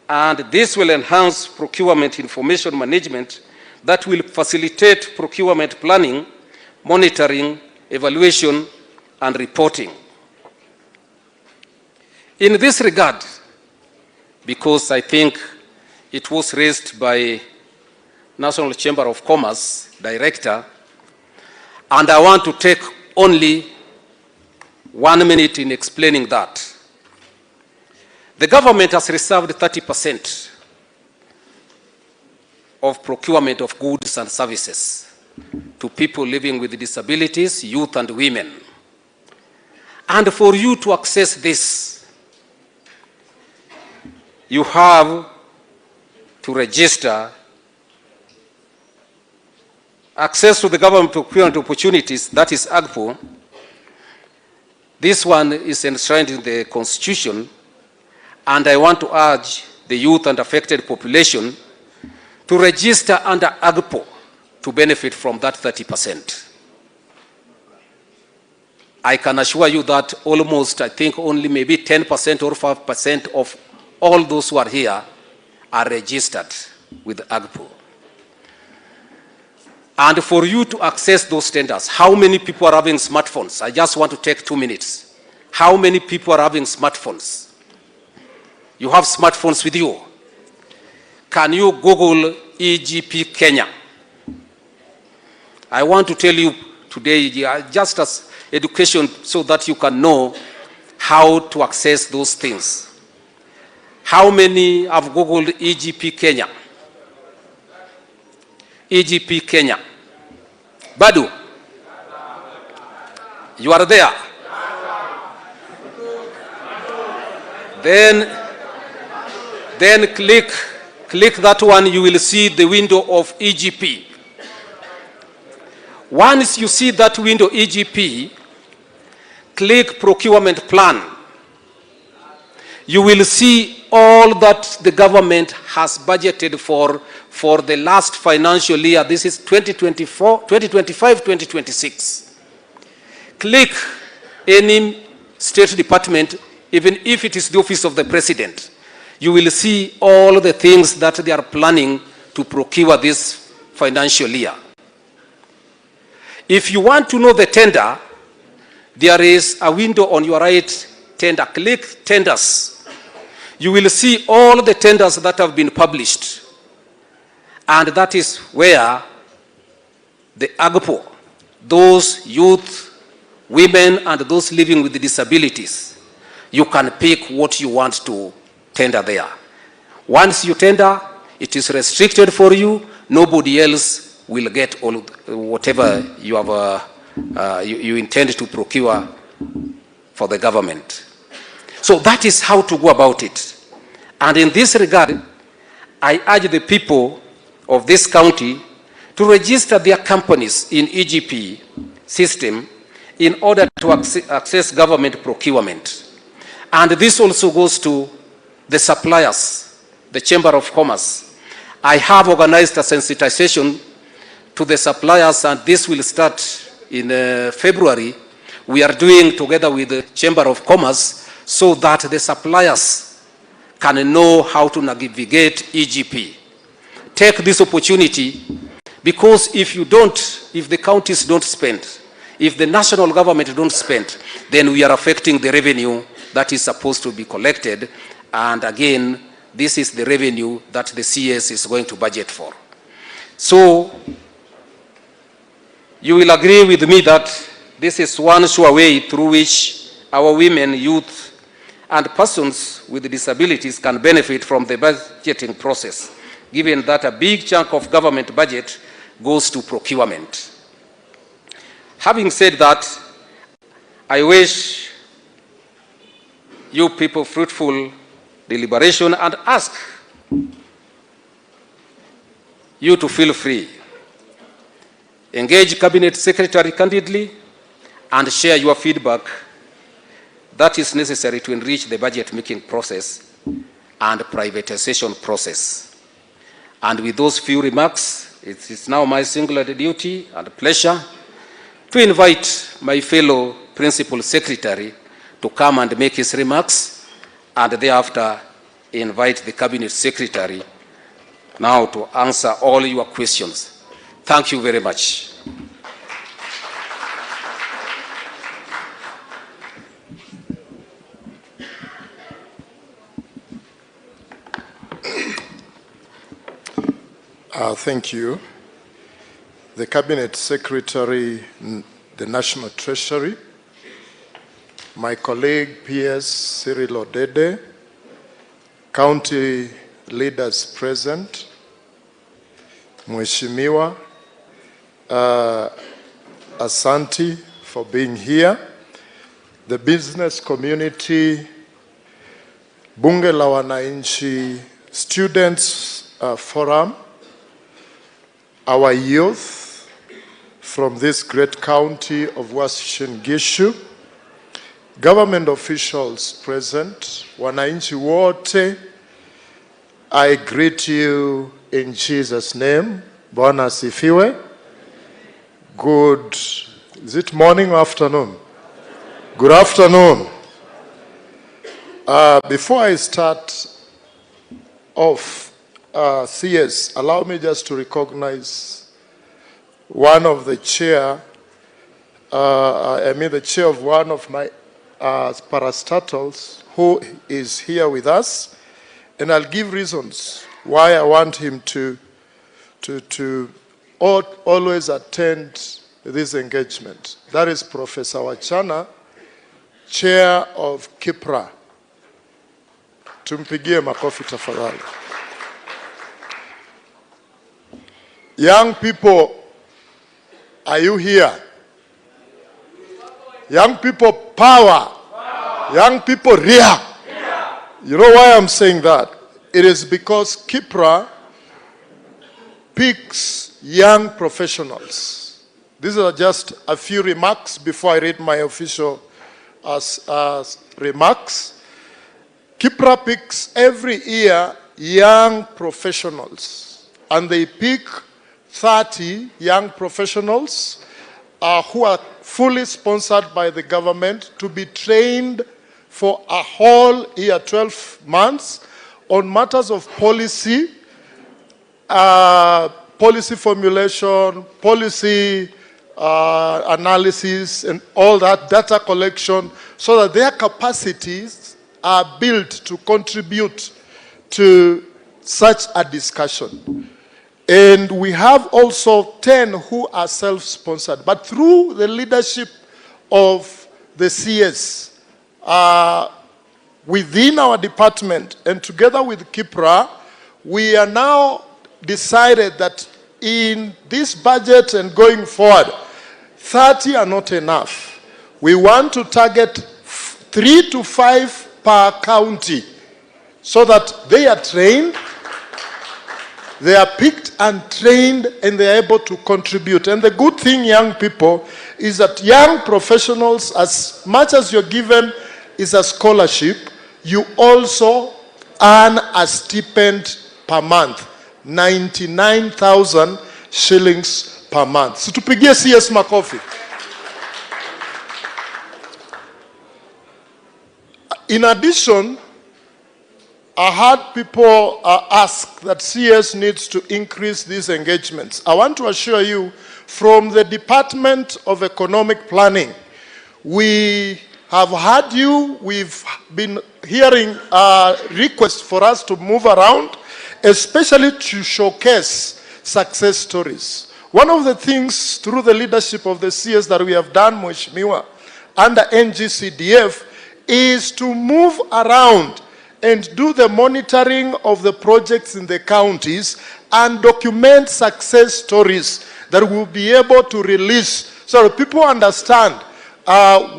S19: And this will enhance procurement information management that will facilitate procurement planning, monitoring, evaluation, and reporting. In this regard, because I think it was raised by National Chamber of Commerce Director, and I want to take only 1 minute in explaining that. The government has reserved 30% of procurement of goods and services to people living with disabilities, youth and women. And for you to access this, you have to register. Access to the government procurement opportunities, that is AGPO. This one is enshrined in the Constitution, and I want to urge the youth and affected population to register under AGPO to benefit from that 30%. I can assure you that almost, I think, only maybe 10% or 5% of all those who are here are registered with AGPO. And for you to access those tenders, how many people are having smartphones? I just want to take 2 minutes. How many people are having smartphones? You have smartphones with you. Can you Google EGP Kenya? I want to tell you today, just as education, so that you can know how to access those things. How many have Googled EGP Kenya? EGP Kenya. Badu, you are there. Then click that one, you will see the window of EGP. Once you see that window EGP, click procurement plan. You will see all that the government has budgeted for the last financial year. This is 2025-2026. Click any state department, even if it is the office of the president. You will see all the things that they are planning to procure this financial year. If you want to know the tender, there is a window on your right, tender. Click tenders. You will see all the tenders that have been published. And that is where the AGPO, those youth, women, and those living with disabilities, you can pick what you want to tender there. Once you tender, it is restricted for you. Nobody else will get all whatever you have you intend to procure for the government. So that is how to go about it. And in this regard, I urge the people of this county to register their companies in EGP system in order to access government procurement. And this also goes to the suppliers, the Chamber of Commerce. I have organized a sensitization to the suppliers, and this will start in February. We are doing together with the Chamber of Commerce so that the suppliers can know how to navigate EGP. Take this opportunity, because if the counties don't spend, if the national government don't spend, then we are affecting the revenue that is supposed to be collected. And again, this is the revenue that the CS is going to budget for. So, you will agree with me that this is one sure way through which our women, youth, and persons with disabilities can benefit from the budgeting process, given that a big chunk of government budget goes to procurement. Having said that, I wish you people fruitful deliberation and ask you to feel free. Engage Cabinet Secretary candidly and share your feedback that is necessary to enrich the budget making process and privatization process. And with those few remarks, it is now my singular duty and pleasure to invite my fellow Principal Secretary to come and make his remarks, and thereafter invite the Cabinet Secretary now to answer all your questions. Thank you very much.
S20: Thank you. The Cabinet Secretary, the National Treasury, my colleague PS Cyril Odede, county leaders present, Mheshimiwa, Asanti for being here, the business community, Bunge la Wananchi, Students Forum, our youth from this great county of Uasin Gishu, government officials present, wananchi wote, I greet you in Jesus' name. Bwana asifiwe. Good, is it morning or afternoon? Good afternoon. Before I start off, CS, allow me just to recognize one of the chair, the chair of one of my parastatals who is here with us, and I'll give reasons why I want him to always attend this engagement. That is Professor Wachana, chair of KIPRA. Tumpigie makofi tafadhali. Young people, are you here? Young people, power. Young people, ria. You know why I'm saying that? It is because KIPRA picks young professionals. These are just a few remarks before I read my official remarks. KIPRA picks every year young professionals, and they pick 30 young professionals who are fully sponsored by the government to be trained for a whole year, 12 months, on matters of policy, policy formulation, policy analysis, and all that, data collection, so that their capacities are built to contribute to such a discussion. And we have also 10 who are self-sponsored. But through the leadership of the CS within our department and together with KIPRA, we are now decided that in this budget and going forward, 30 are not enough. We want to target 3 to 5 per county so that they are trained, they are picked and trained, and they are able to contribute. And the good thing, young people, is that young professionals, as much as you're given is a scholarship, you also earn a stipend per month, 99,000 shillings per month. So tupigie CS makofi. In addition, I heard people ask that CS needs to increase these engagements. I want to assure you, from the Department of Economic Planning, we have heard you. We've been hearing requests for us to move around, especially to showcase success stories. One of the things through the leadership of the CS that we have done, Mheshimiwa, under NGCDF, is to move around and do the monitoring of the projects in the counties and document success stories that we'll be able to release so that people understand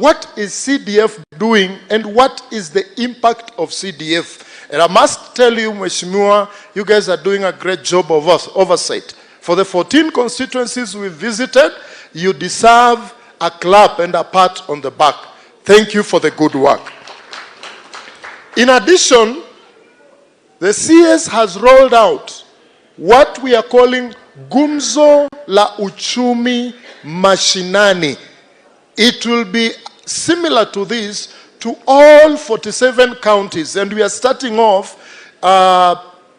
S20: what is CDF doing and what is the impact of CDF. And I must tell you, Mheshimiwa, you guys are doing a great job of oversight. For the 14 constituencies we visited, you deserve a clap and a pat on the back. Thank you for the good work. In addition, the CS has rolled out what we are calling Gumzo la Uchumi Mashinani. It will be similar to this to all 47 counties, and we are starting off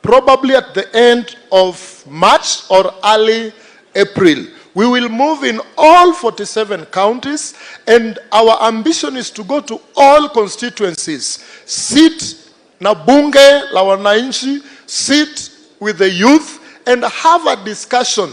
S20: probably at the end of March or early April. We will move in all 47 counties, and our ambition is to go to all constituencies, sit na bunge la wananchi, sit with the youth, and have a discussion.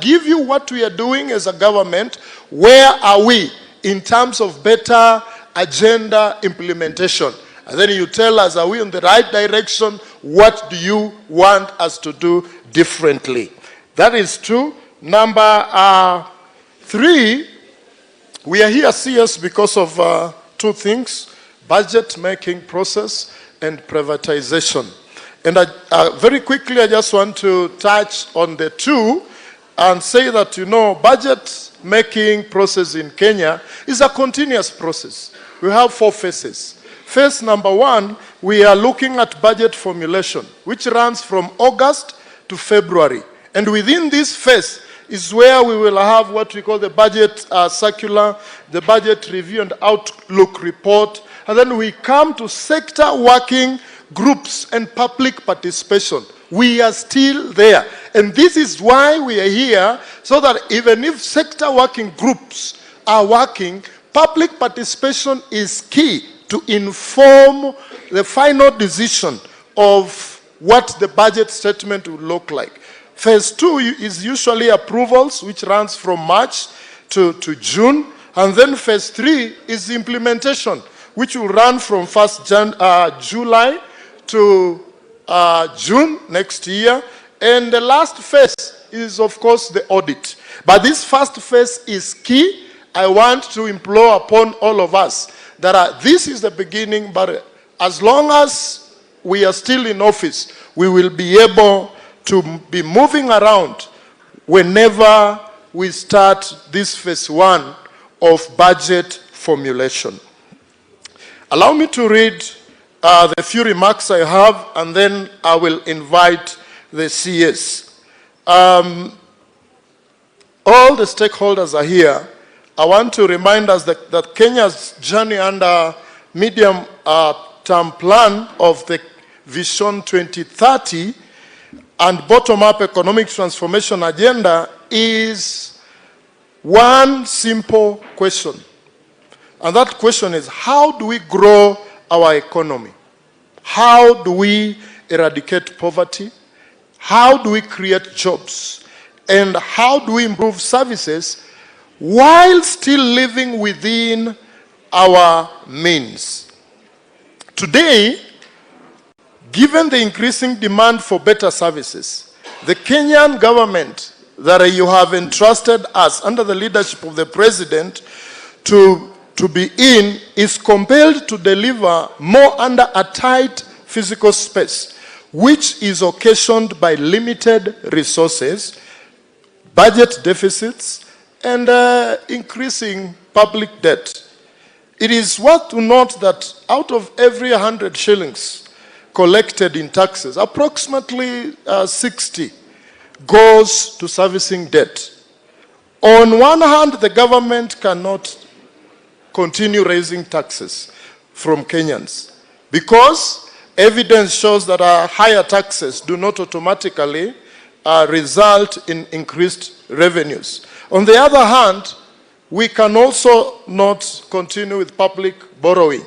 S20: Give you what we are doing as a government. Where are we in terms of better agenda implementation? And then you tell us, are we in the right direction? What do you want us to do differently? That is true. Number 3, we are here CS because of 2 things: budget making process and privatization. And very quickly, I just want to touch on the 2 and say that, you know, budget making process in Kenya is a continuous process. We have 4 phases. Phase number 1, we are looking at budget formulation, which runs from August to February. And within this phase is where we will have what we call the budget circular, the budget review and outlook report. And then we come to sector working groups and public participation. We are still there. And this is why we are here, so that even if sector working groups are working, public participation is key to inform the final decision of what the budget statement will look like. Phase 2 is usually approvals, which runs from March to June. And then phase 3 is implementation, which will run from 1st July to June next year. And the last phase is, of course, the audit. But this first phase is key. I want to implore upon all of us that this is the beginning, but as long as we are still in office, we will be able to be moving around whenever we start this phase 1 of budget formulation. Allow me to read the few remarks I have, and then I will invite the CS. All the stakeholders are here. I want to remind us that Kenya's journey under medium-term plan of the Vision 2030 and bottom-up economic transformation agenda is one simple question. And that question is, how do we grow our economy? How do we eradicate poverty? How do we create jobs? And how do we improve services while still living within our means? Today, given the increasing demand for better services, the Kenyan government that you have entrusted us under the leadership of the President to be in is compelled to deliver more under a tight physical space, which is occasioned by limited resources, budget deficits, and increasing public debt. It is worth to note that out of every 100 shillings collected in taxes, approximately 60 goes to servicing debt. On one hand, the government cannot continue raising taxes from Kenyans because evidence shows that higher taxes do not automatically result in increased revenues. On the other hand, we can also not continue with public borrowing.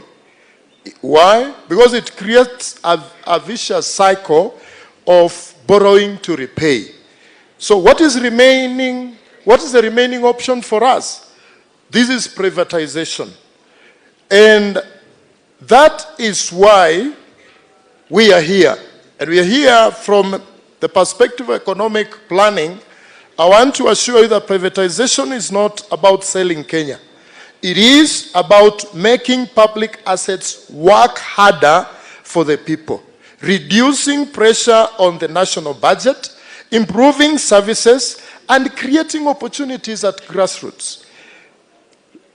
S20: Why? Because it creates a vicious cycle of borrowing to repay. So what is remaining? What is the remaining option for us? This is privatization. And that is why we are here. And we are here from the perspective of economic planning. I want to assure you that privatization is not about selling Kenya. It is about making public assets work harder for the people, reducing pressure on the national budget, improving services, and creating opportunities at grassroots.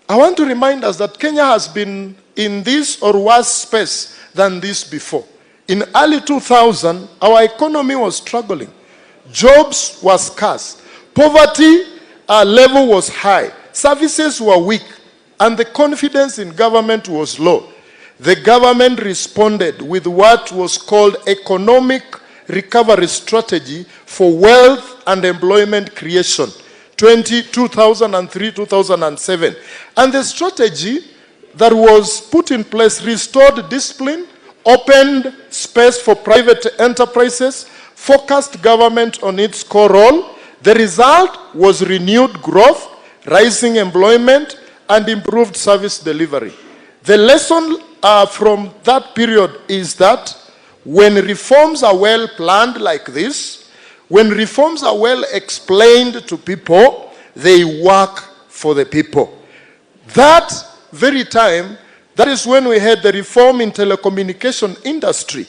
S20: I want to remind us that Kenya has been in this or worse space than this before. In early 2000, our economy was struggling. Jobs were scarce. Poverty level was high. Services were weak. And the confidence in government was low. The government responded with what was called economic recovery strategy for wealth and employment creation, 2003-2007. And the strategy that was put in place restored discipline, opened space for private enterprises, focused government on its core role. The result was renewed growth, rising employment, and improved service delivery. The lesson from that period is that when reforms are well planned like this, when reforms are well explained to people, they work for the people. That very time, that is when we had the reform in telecommunication industry.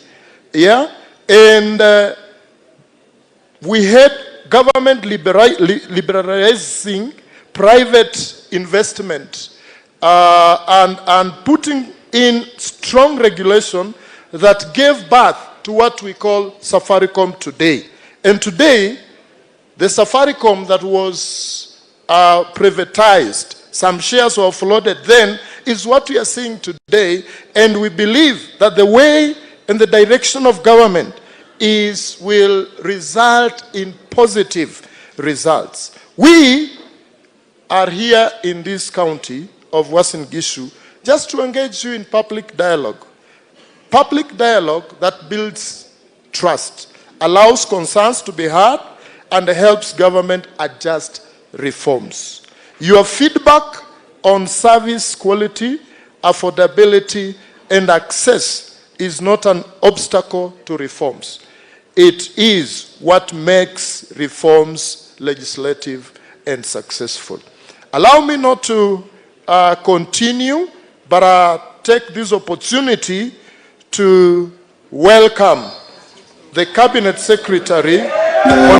S20: Yeah? And we had government liberalizing private investment and putting in strong regulation that gave birth to what we call Safaricom today. And today, the Safaricom that was privatized, some shares were floated then, is what we are seeing today. And we believe that the way and the direction of government will result in positive results. We are here in this county of Uasin Gishu just to engage you in public dialogue. Public dialogue that builds trust, allows concerns to be heard, and helps government adjust reforms. Your feedback on service quality, affordability, and access is not an obstacle to reforms. It is what makes reforms legislative and successful. Allow me not to continue, but take this opportunity to welcome the Cabinet Secretary